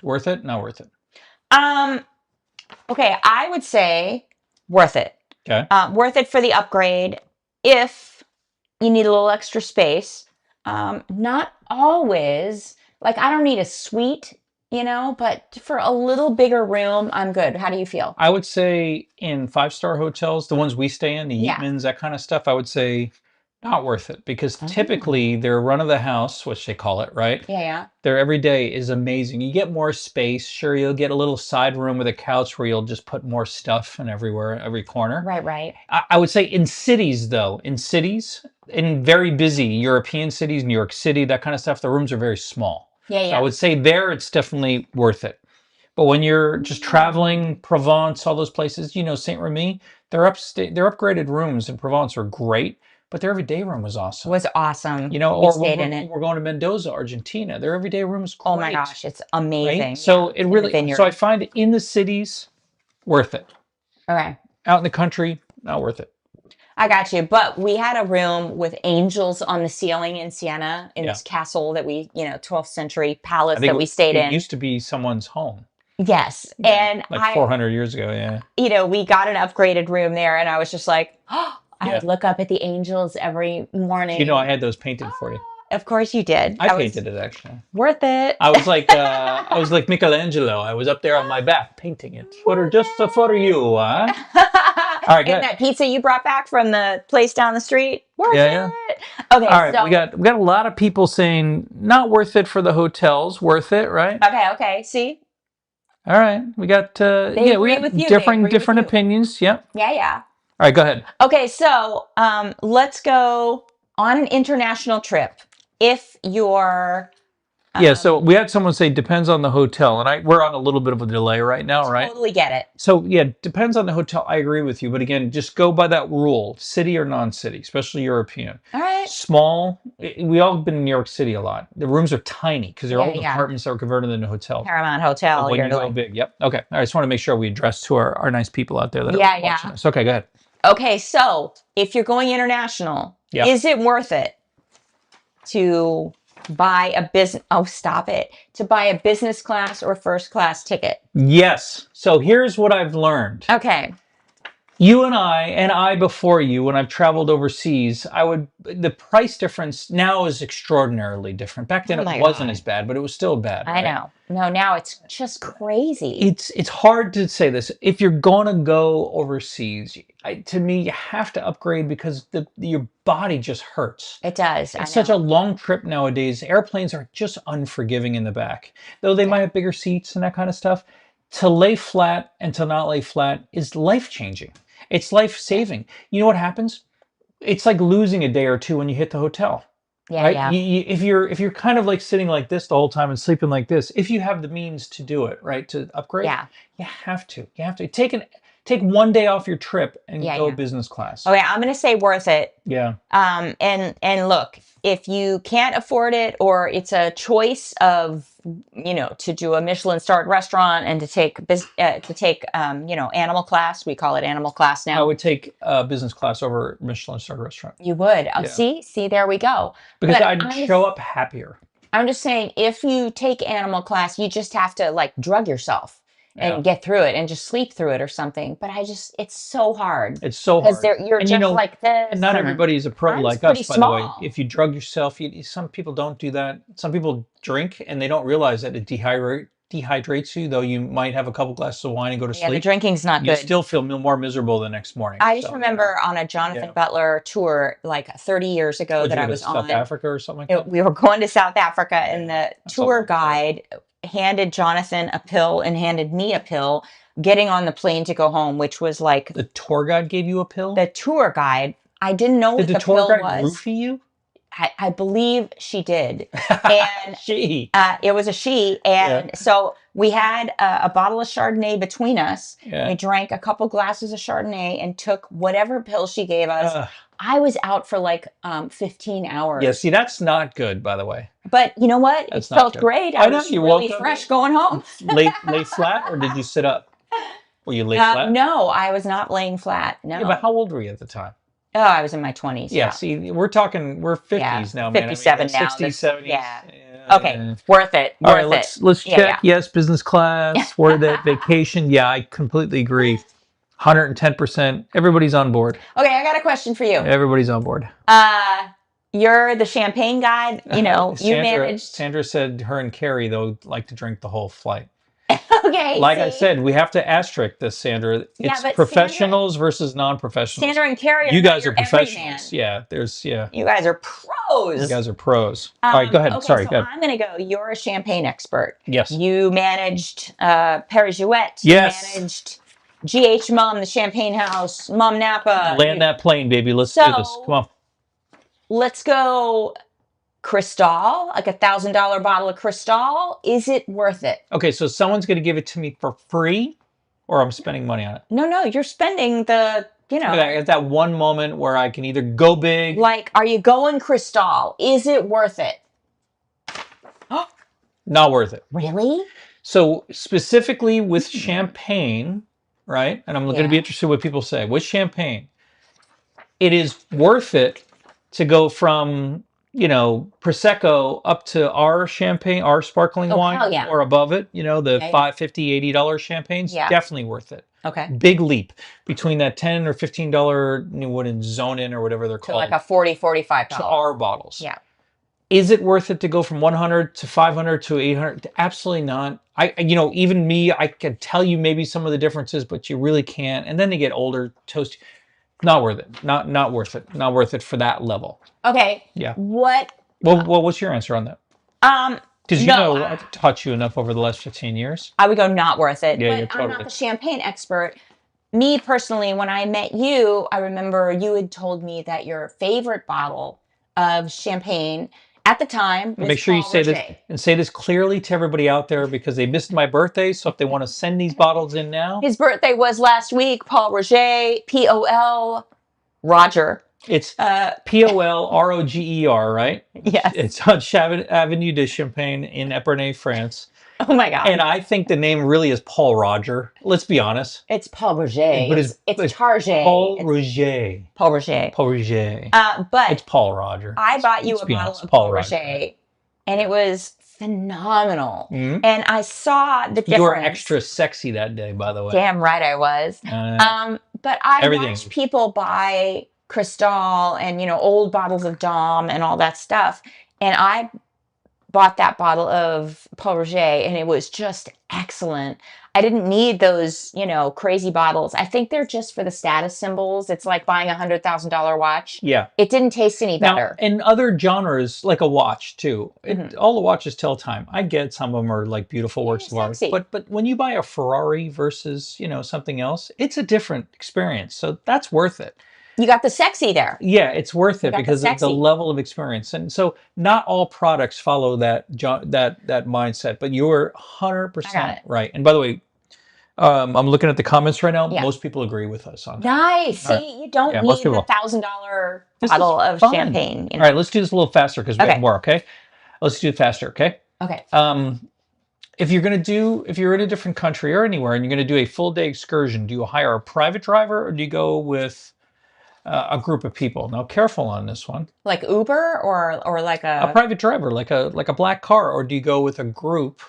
Worth it? Not worth it? Okay. I would say worth it. Okay. Worth it for the upgrade. if you need a little extra space. Not always. Like, I don't need a suite, but for a little bigger room, I'm good. How do you feel? I would say in five-star hotels, the ones we stay in, the Yeah. Yeatmans, that kind of stuff, I would say not worth it because typically Oh. their run of the house, which they call it, right? Yeah, yeah. Their every day is amazing. You get more space. Sure, you'll get a little side room with a couch where you'll just put more stuff in everywhere, every corner. Right, right. I would say in cities, though, in very busy European cities, New York City, that kind of stuff, the rooms are very small. Yeah, So I yeah. would say there it's definitely worth it. But when you're just traveling, Provence, all those places, Saint Remy, their upgraded rooms in Provence are great, but their everyday room was awesome. Was awesome. We Or when stayed in it. we're going to Mendoza, Argentina, their everyday room is Oh my great, gosh, it's right? amazing. Yeah, So it in the really, so I vineyard. find in the cities, worth it. Okay. Out in the country, not worth it. I got you. But we had a room with angels on the ceiling in Siena in Yeah. this castle that 12th century I palace think that we stayed it in. used to be someone's home. Yes. And Like 400 years ago, yeah. we got an upgraded room there and I was just like, oh, I Yeah. would look up at the angels every morning. I had those painted for you. Of course you did. I That was painted it actually. worth it. I was like Michelangelo. I was up there on my back painting it. Just for you, huh? All right, And that pizza you brought back from the place down the street, worth Yeah. it. Okay, All right, so we got a lot of people saying not worth it for the hotels, worth it, right? okay. See, All right, we got They we agree got with you. They different agree with you. opinions. Yep. Yeah. All right, go ahead. Okay, so let's go on an international trip. If you're Yeah, so we had someone say depends on the hotel, and we're on a little bit of a delay right now, right? totally get it. So yeah, depends on the hotel. I agree with you, but again, just go by that rule: city or non-city, especially European. All right. Small. We all been in New York City a lot. The rooms are tiny because they're Yeah, old yeah. apartments that were converted into hotels. Paramount Hotel. When You're you go doing. big, yep. Okay, all right. I just want to make sure we address to our nice people out there that Yeah, are watching yeah. us. Okay, go ahead. Okay, so if you're going international, Yeah. is it worth it to buy a business? Oh, stop it! To buy a business class or first class ticket? Yes. So here's what I've learned. Okay. You and I before you, when I've traveled overseas, the price difference now is extraordinarily different. Back then Oh it my wasn't God. as bad, but it was still bad. I Right? know. No, now it's just crazy. It's hard to say this. If you're gonna go overseas, to me, you have to upgrade because your body just hurts. It does. I It's such know. a long trip nowadays. Airplanes are just unforgiving in the back, though they might have bigger seats and that kind of stuff. To lay flat and to not lay flat is life changing. It's life saving. You know what happens? It's like losing a day or two when you hit the hotel, Yeah, right? yeah. If you're kind of like sitting like this the whole time and sleeping like this, if you have the means to do it, right, to upgrade, Yeah. you have to. You have to take one day off your trip and Yeah, go yeah. business class. Okay, I'm gonna say worth it. Yeah. And look, if you can't afford it, or it's a choice of to do a Michelin starred restaurant and to take animal class. We call it animal class I now. would take business class over Michelin star restaurant You would. Oh, Yeah. see, there we go. because But I'd show up happier. I'm just saying, if you take animal class, you just have to like drug yourself and Yeah. get through it and just sleep through it or something. But it's so hard It's so because hard. you're And just like this. and not and everybody is a pro mine's like pretty us, by the way. small. If you drug yourself, some people don't do that. Some people drink and they don't realize that it dehydrates you, though you might have a couple glasses of wine and go to Yeah, the sleep. drinking's not You good. still feel more miserable the next morning. I just So, remember on a Jonathan Yeah. Butler tour like 30 years ago Would that you I go to was South on. Africa or something like that? We were going to South Africa, and the That's a tour long trip. guide handed Jonathan a pill and handed me a pill getting on the plane to go home, which was like The tour guide gave you a pill? the tour guide. I didn't know Did what the the tour pill guide was. roofie you? I believe she did. And She. it was a she. And so we had a bottle of Chardonnay between us. Yeah. We drank a couple glasses of Chardonnay and took whatever pill she gave us. Ugh. I was out for like 15 hours. Yeah, see, that's not good, by the way. But you know what? That's It not felt good. great. I I know, was you really woke up- fresh going home. Lay flat, or did you sit up? Were you lay flat? No, I was not laying flat. No. Yeah, but how old were you at the time? Oh, I was in my 20s. Yeah, see, we're 50s now, man. 57 now. 60s, 70s. Yeah. Yeah. Okay, worth it. All Worth right, it. let's Yeah, check. yeah. Yes, business class, worth it. Vacation. Yeah, I completely agree. 110%. Everybody's on board. Okay, I got a question for you. Everybody's on board. You're the champagne guy. You know, you managed. Sandra said her and Carrie, though, like to drink the whole flight. Okay. Like I said, we have to asterisk this, Sandra. It's but professionals versus non-professionals. Sandra and Carrie, you guys are professionals. Yeah, You guys are pros. You guys are pros. All right, go ahead. Okay, Sorry, so go ahead. I'm going to go. You're a champagne expert. Yes. You managed Perrier-Jouet. Yes. You managed GH Mom, the Champagne House, Mom Napa. Land that plane, baby. Let's do this. Come on. Let's go Cristal, like $1,000 bottle of Cristal. Is it worth it? Okay, so someone's going to give it to me for free, or I'm spending money on it? No, you're spending the, At that one moment where I can either go big. Like, are you going Cristal? Is it worth it? Not worth it. Really? So specifically with champagne, right? And I'm going to be interested in what people say. With champagne, it is worth it to go from, Prosecco up to our champagne, our sparkling wine, or above it, the $5, $50, $80 champagnes. Yeah. Definitely worth it. Okay. Big leap between that $10 or $15 zone in or whatever they're called. To like a $40, $45. To our bottles. Yeah. Is it worth it to go from 100 to 500 to 800? Absolutely not. Even me, I can tell you maybe some of the differences, but you really can't. And then they get older, toasty. Not worth it. Not worth it. Not worth it for that level. Okay. Yeah. What? Well, what's your answer on that? Because I've taught you enough over the last 15 years. I would go not worth it. Yeah, but you're totally. I'm not the champagne expert. Me personally, when I met you, I remember you had told me that your favorite bottle of champagne at the time was Make sure you say Roger. this and say this clearly to everybody out there, because they missed my birthday. So if they want to send these bottles in now, his birthday was last week. Paul Roger, P-O-L, Roger. It's P-O-L-R-O-G-E-R, right? Yes. It's on Avenue de Champagne in Epernay, France. Oh my God. And I think the name really is Paul Roger. Let's be honest. It's Paul Roger. But it's Target. Paul Roger. Paul Roger. Paul Roger. But it's Paul Roger. I bought you a bottle of Paul Roger, and it was phenomenal. Mm-hmm. And I saw the difference. You were extra sexy that day, by the way. Damn right I was. But I watched people buy Cristal and, old bottles of Dom and all that stuff. And I bought that bottle of Paul Roger, and it was just excellent. I didn't need those, crazy bottles. I think they're just for the status symbols. It's like buying a $100,000 watch. Yeah. It didn't taste any better. Now, in other genres, like a watch too, all the watches tell time. I get some of them are like beautiful works of art. But when you buy a Ferrari versus, something else, it's a different experience. So that's worth it. You got the sexy there. Yeah, it's worth it because of the level of experience. And so not all products follow that mindset, but you're 100% right. And by the way, I'm looking at the comments right now. Yeah. Most people agree with us on that. Nice. See, you don't need the $1,000 bottle of champagne. All right, let's do this a little faster because we have more, okay? Let's do it faster, okay? Okay. If you're in a different country or anywhere and you're going to do a full day excursion, do you hire a private driver or do you go with a group of people? Now, careful on this one. Like Uber or like a private driver, like a black car, or do you go with a group?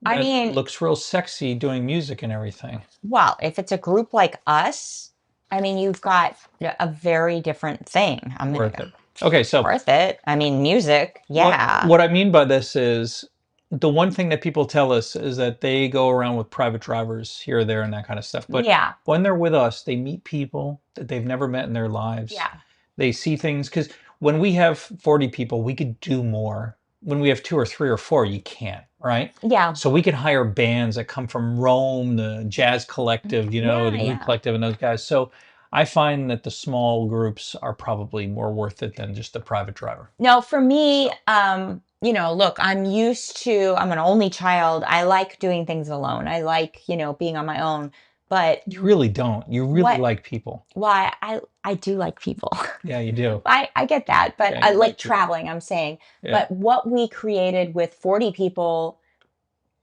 Looks real sexy doing music and everything. Well, if it's a group like us, you've got a very different thing. Worth it. Okay, so worth it. Music, yeah. What I mean by this is the one thing that people tell us is that they go around with private drivers here or there and that kind of stuff. But when they're with us, they meet people that they've never met in their lives. Yeah. They see things, because when we have 40 people, we could do more. When we have 2 or 3 or 4, you can't, right? Yeah. So we could hire bands that come from Rome, the Jazz Collective, the Greek Collective and those guys. So I find that the small groups are probably more worth it than just a private driver. No, for me, look, I'm an only child. I like doing things alone. I like, being on my own, but you really don't. You really like people. Why? I do like people. Yeah, you do. I get that, but I like traveling, I'm saying. Yeah. But what we created with 40 people,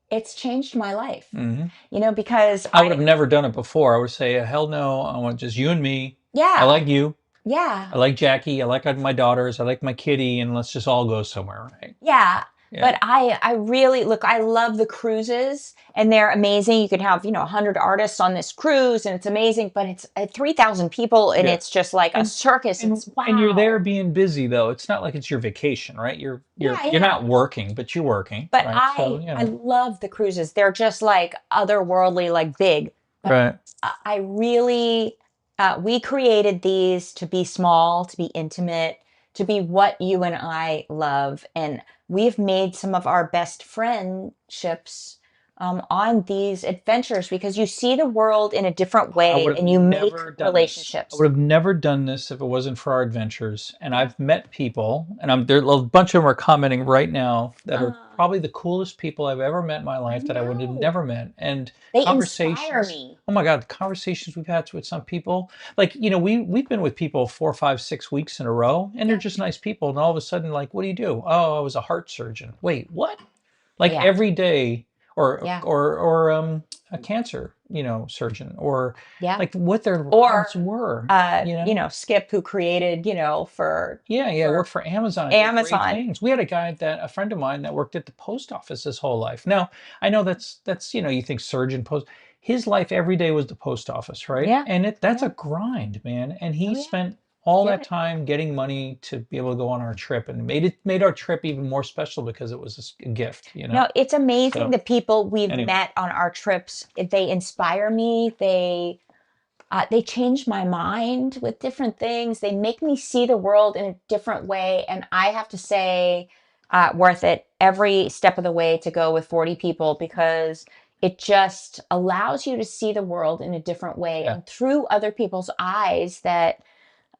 it's changed my life. Mm-hmm. Because I would have never done it before. I would say, hell no, I want just you and me. Yeah. I like you. Yeah. I like Jackie. I like my daughters. I like my kitty. And let's just all go somewhere, right? Yeah. But I really look, I love the cruises and they're amazing. You can have, 100 artists on this cruise and it's amazing, but it's 3,000 people and it's just like a circus. It's and you're there wow. being busy though. It's not like it's your vacation, right? Yeah, You're yeah. not working, but you're working, But right? So, I love the cruises. They're just like otherworldly, like big. But right. I really, we created these to be small, to be intimate, to be what you and I love. And we've made some of our best friendships on these adventures because you see the world in a different I way would have and you make never done this. I relationships. would have never done this if it wasn't for our adventures. And I've met people, and there a bunch of them are commenting right now that are probably the coolest people I've ever met in my I life that I would have know. never met. And They inspire conversations. me. Oh my God, the conversations we've had with some people, like we've been with people 4, 5, 6 weeks in a row, and they're Yeah. just nice people. And all of a sudden, like, what do you do? Oh, I was a heart surgeon. Wait, what? Like Yeah. every day, Yeah. or a cancer, surgeon, or Yeah. like what their Or lives were, Skip who created, yeah, for worked for Amazon and did great Amazon. things. We had a friend of mine that worked at the post office his whole life. Now, I know that's you think surgeon post. His life every day was the post office, right? Yeah. And that's Yeah. a grind, man. And Oh he yeah. spent all Get that it. time getting money to be able to go on our trip, and made our trip even more special because it was a gift. No, it's amazing So the people we've anyway, met on our trips. They inspire me. They change my mind with different things. They make me see the world in a different way. And I have to say, worth it every step of the way to go with 40 people because it just allows you to see the world in a different way yeah. and through other people's eyes that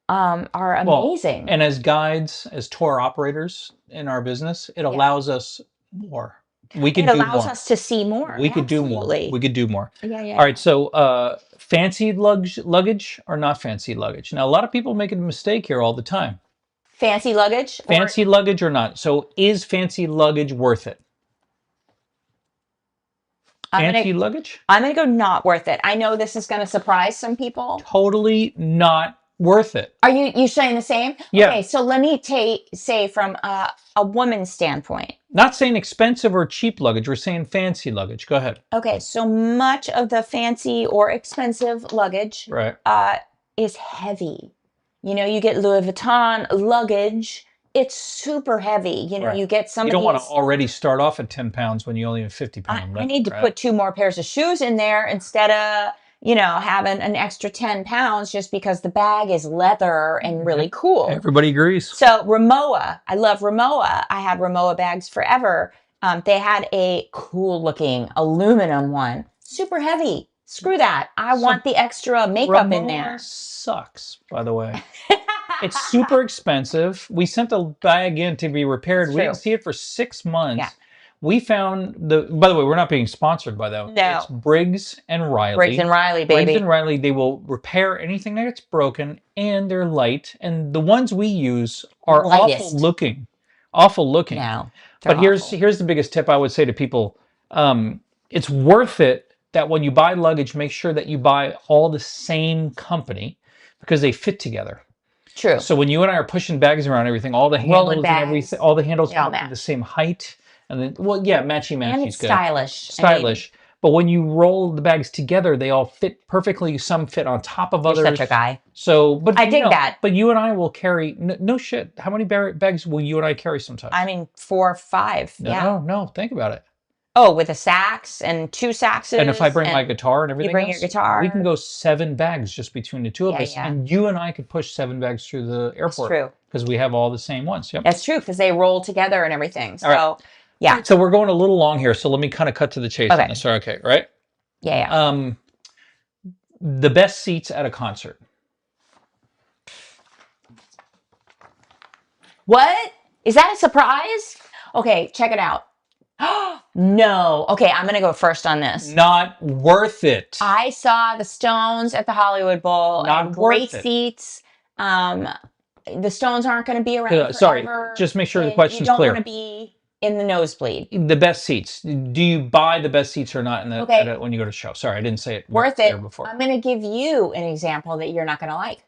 are Well, amazing. and as guides, as tour operators in our business, it Yeah. allows us more. We It could do allows more. us to see more. We could do more. We Absolutely. could do more. Yeah, yeah, All right. yeah. So, fancy luggage or not fancy luggage? Now, a lot of people make a mistake here all the time. Fancy luggage or Fancy luggage or not? So, is fancy luggage worth it? I'm gonna Fancy luggage? I'm gonna go not worth it. I know this is gonna surprise some people. Totally not worth it. Are you saying the same? Yeah. Okay, so let me say from a woman's standpoint. Not saying expensive or cheap luggage. We're saying fancy luggage. Go ahead. Okay, so much of the fancy or expensive luggage Right. is heavy. You get Louis Vuitton luggage. It's super heavy. Right. You get some You of don't want to these. already start off at 10 pounds when you only have 50 I, pounds, I need to right? put 2 more pairs of shoes in there instead of, having an extra 10 pounds just because the bag is leather and really cool. Everybody agrees. So Rimowa, I love Rimowa. I had Rimowa bags forever. They had a cool looking aluminum one, super heavy. Screw that. I want the extra makeup in there. Sucks, by the way. It's super expensive. We sent the bag in to be repaired. That's We true. didn't see it for 6 months. Yeah. We found by the way, we're not being sponsored by that. No. It's Briggs and Riley. Briggs and Riley, baby. Briggs and Riley, they will repair anything that gets broken, and they're light. And the ones we use are Lightest. awful looking. Awful looking. No. But here's the biggest tip I would say to people. It's worth it that when you buy luggage, make sure that you buy all the same company because they fit together. True. So when you and I are pushing bags around everything, all the handles and everything, all the handles all have the same height. And then, matchy and it's good. stylish. Stylish. But when you roll the bags together, they all fit perfectly. Some fit on top of others. You're such a guy. So, but I dig that. But you and I will carry no shit. How many bags will you and I carry sometimes? I mean, 4 or 5. No. Think about it. Oh, with a sax and 2 saxes. And if I bring my guitar and everything, you bring else, your guitar. we can go 7 bags just between the two of us, and you and I could push 7 bags through the airport. That's true. Because we have all the same ones. Yep. That's true because they roll together and everything. So, right. yeah. So we're going a little long here, so let me kind of cut to the chase on this. Okay, right? Yeah. The best seats at a concert. What? Is that a surprise? Okay, check it out. No. Okay, I'm going to go first on this. Not worth it. I saw the Stones at the Hollywood Bowl. Not great worth it. Seats. The Stones aren't going to be around forever. Sorry, just make sure the question's clear. You don't want to be in the nosebleed. The best seats. Do you buy the best seats or not when you go to a show? Sorry, I didn't say it worth it before. I'm going to give you an example that you're not going to like.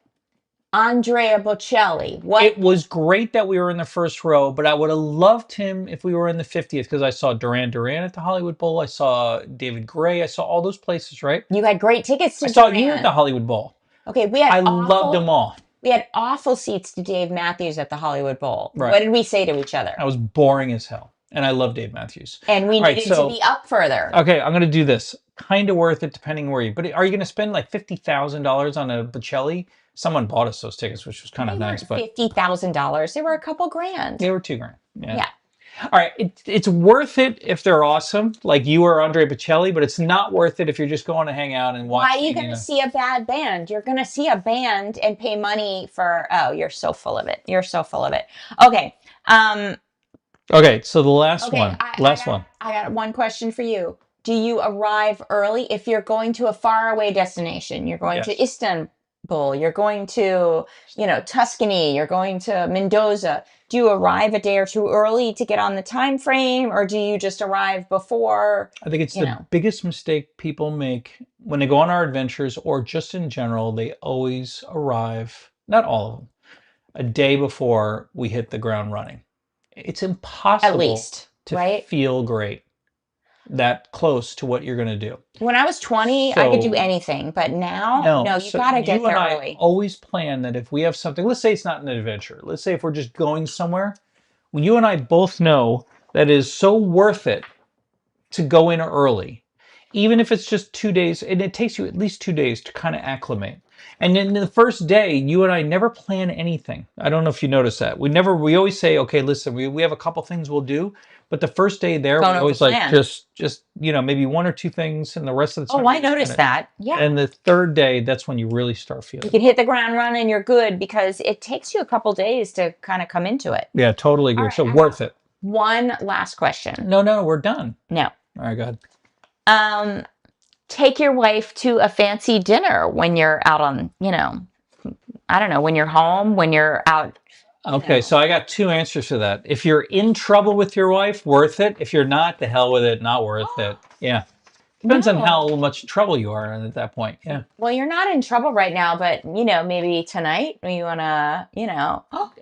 Andrea Bocelli. What? It was great that we were in the first row, but I would have loved him if we were in the 50th because I saw Duran Duran at the Hollywood Bowl. I saw David Gray. I saw all those places, right? You had great tickets to I saw you at the Duran. Hollywood Bowl. Okay, I loved them all. we had awful seats to Dave Matthews at the Hollywood Bowl. Right. What did we say to each other? I was boring as hell. And I love Dave Matthews. And we needed to be up further. Okay, I'm going to do this. Kind of worth it depending where you... But are you going to spend like $50,000 on a Bocelli? Someone bought us those tickets, which was kind of nice. But $50,000. They were a couple grand. They were $2,000. Yeah. All right, it's worth it if they're awesome, like you or Andre Bocelli, but it's not worth it if you're just going to hang out and watch. Why are you going to see a bad band? You're going to see a band and pay money for... Oh, you're so full of it. You're so full of it. Okay. Okay, so the last one. I got one question for you. Do you arrive early if you're going to a faraway destination? You're going to Istanbul. You're going to, Tuscany. You're going to Mendoza. Do you arrive a day or two early to get on the time frame, or do you just arrive before? I think it's the biggest mistake people make when they go on our adventures, or just in general. They always arrive, not all of them, a day before we hit the ground running. It's impossible at least, to feel great that close to what you're going to do. When I was 20, I could do anything, but now, no, you got to get there early. I always plan that if we have something, let's say it's not an adventure. Let's say if we're just going somewhere, when you and I both know that it is so worth it to go in early, even if it's just 2 days, and it takes you at least 2 days to kind of acclimate. And then the first day, you and I never plan anything. I don't know if you noticed that. We always say, okay, listen, we have a couple things we'll do. But the first day there, we always like just maybe one or two things, and the rest of the time. Oh, I noticed that. Yeah. And the third day, that's when you really start feeling. You can hit the ground running, you're good, because it takes you a couple days to kind of come into it. Yeah, totally agree. So worth it. One last question. No, we're done. No. All right, go ahead. Take your wife to a fancy dinner when you're out on, I don't know, when you're home, when you're out. Okay, so I got two answers to that. If you're in trouble with your wife, worth it. If you're not, the hell with it, not worth it. Yeah. Depends on how much trouble you are at that point. Yeah. Well, you're not in trouble right now, but, maybe tonight you want to,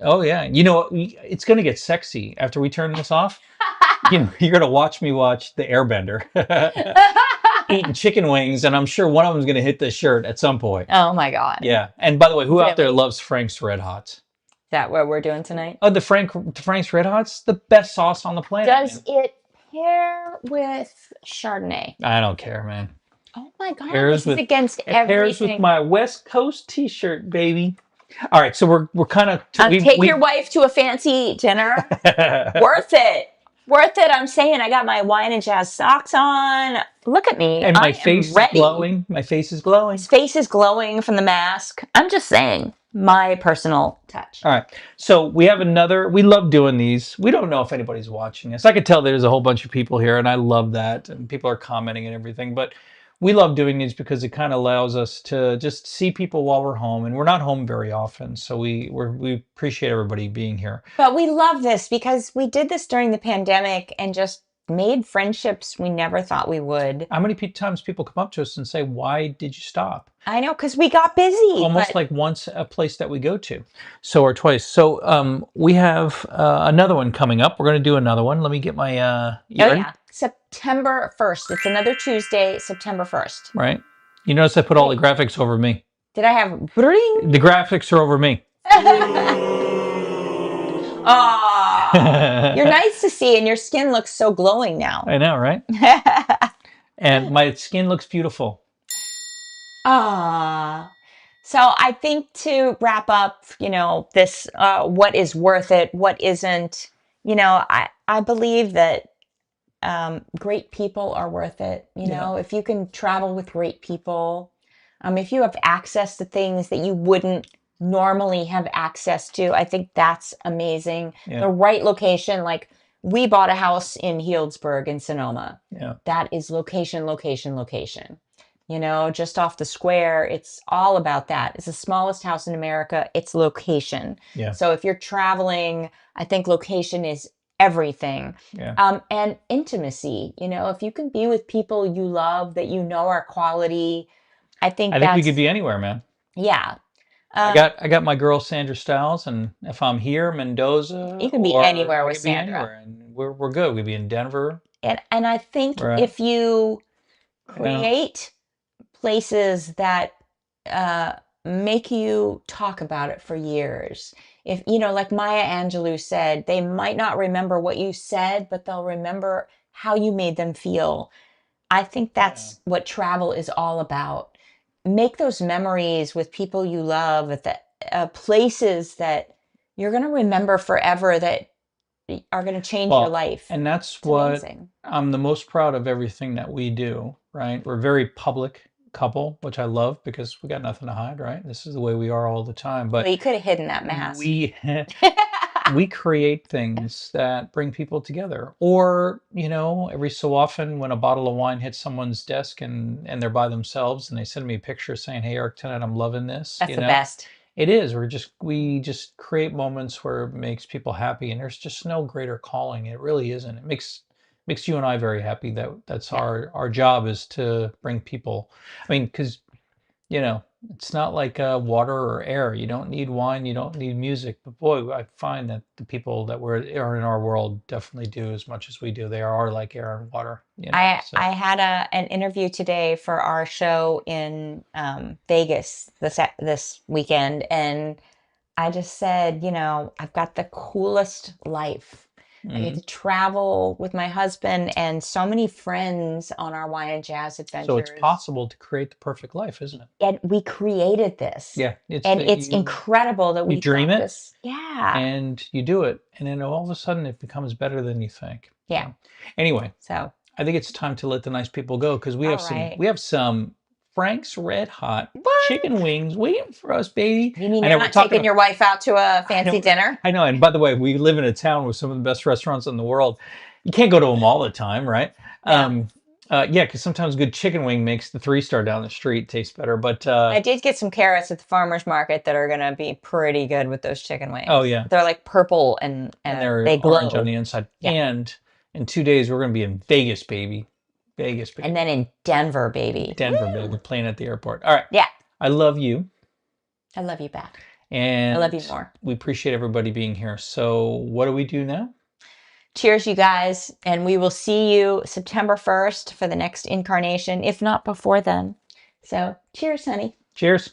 Oh, yeah. It's going to get sexy after we turn this off. You're going to watch me watch The Airbender. Eating chicken wings, and I'm sure one of them's going to hit the shirt at some point. Oh, my God. Yeah. And by the way, who out there loves Frank's Red Hots? Is that what we're doing tonight? Oh, the Frank's Red Hots, the best sauce on the planet. Does it pair with Chardonnay? I don't care, man. Oh my God, this is against everything. It pairs with my West Coast T-shirt, baby. All right, so we're kind of... Take your wife to a fancy dinner. Worth it. Worth it. I'm saying I got my wine and jazz socks on. Look at me. And my face is glowing. My face is glowing. His face is glowing from the mask. I'm just saying. My personal touch. All right. So we have we love doing these. We don't know if anybody's watching us. I could tell there's a whole bunch of people here, and I love that. And people are commenting and everything. But we love doing these because it kind of allows us to just see people while we're home. And we're not home very often. So we appreciate everybody being here. But we love this because we did this during the pandemic and just made friendships we never thought we would. How many times people come up to us and say, why did you stop? I know, because we got busy. Almost like once a place that we go to. So, or twice. So we have another one coming up. We're going to do another one. Let me get my... September 1st. It's another Tuesday, September 1st. Right. You notice I put all the graphics over me. Did I have... Bring? The graphics are over me. You're nice to see, and your skin looks so glowing now. I know, right? And my skin looks beautiful. So I think to wrap up, this, what is worth it, what isn't, I believe that great people are worth it. If you can travel with great people, if you have access to things that you wouldn't normally have access to, I think that's amazing. Yeah. The right location, like we bought a house in Healdsburg in Sonoma. Yeah. That is location, location, location. Just off the square. It's all about that. It's the smallest house in America. It's location. Yeah. So if you're traveling, I think location is everything. Yeah. And intimacy. If you can be with people you love, that are quality, I think we could be anywhere, man. Yeah. I got my girl Sandra Stiles, and if I'm here, Mendoza, You can be or anywhere I with could be Sandra. anywhere, and we're good. We'd be in Denver, And I think right? if you You know, create places that uh, make you talk about it for years. If, like Maya Angelou said, they might not remember what you said, but they'll remember how you made them feel. I think yeah. that's what travel is all about. Make those memories with people you love at the places that you're going to remember forever that are going to change your Well, life. and that's It's what amazing. I'm the most proud of everything that we do, right? We're a very public couple, which I love because we got nothing to hide, right? This is the way we are all the time. Well, But you could have hidden that mask. we we create things that bring people together. Or, every so often when a bottle of wine hits someone's desk and they're by themselves and they send me a picture saying, "Hey, Eric, tonight I'm loving this," That's the best. it is. We just create moments where it makes people happy, and there's just no greater calling. It really isn't. It makes you and I very happy that that's Yeah. our job is to bring people. I mean, because you know, it's not like water or air. You don't need wine, you don't need music. But boy, I find that the people that are in our world definitely do as much as we do. They are like air and water, I So had an interview today for our show in Vegas this weekend, and I just said, I've got the coolest life. I get to mhm. travel with my husband and so many friends on our wine and jazz So it's adventures. possible to create the perfect life, isn't it? And we created this. Yeah, it's And it's you incredible that you we dream thought it this. Yeah. and you do it, and then all of a sudden it becomes better than you think. Yeah. So anyway, So, I think it's time to let the nice people go because we all have some right. we have some Frank's Red Hot chicken What? wings waiting for us, baby. You mean I you're know we're not talking. taking your wife out to a I fancy know, dinner? I know. And by the way, we live in a town with some of the best restaurants in the world. You can't go to them all the time, right? No. Yeah, because sometimes a good chicken wing makes the 3-star down the street taste better. But I did get some carrots at the farmer's market that are going to be pretty good with those chicken oh wings. yeah, They're like purple and and they they're orange on glow. the inside. Yeah. And in 2 days, we're gonna be in Vegas, baby. Vegas, And baby. then in Denver, baby. Denver, baby. Woo! Playing at the airport. All right. Yeah. I love you. I love you back. I love And you more. we appreciate everybody being here. So what do we do now? Cheers, you guys. And we will see you September 1st for the next incarnation, if not before then. So cheers, honey. Cheers.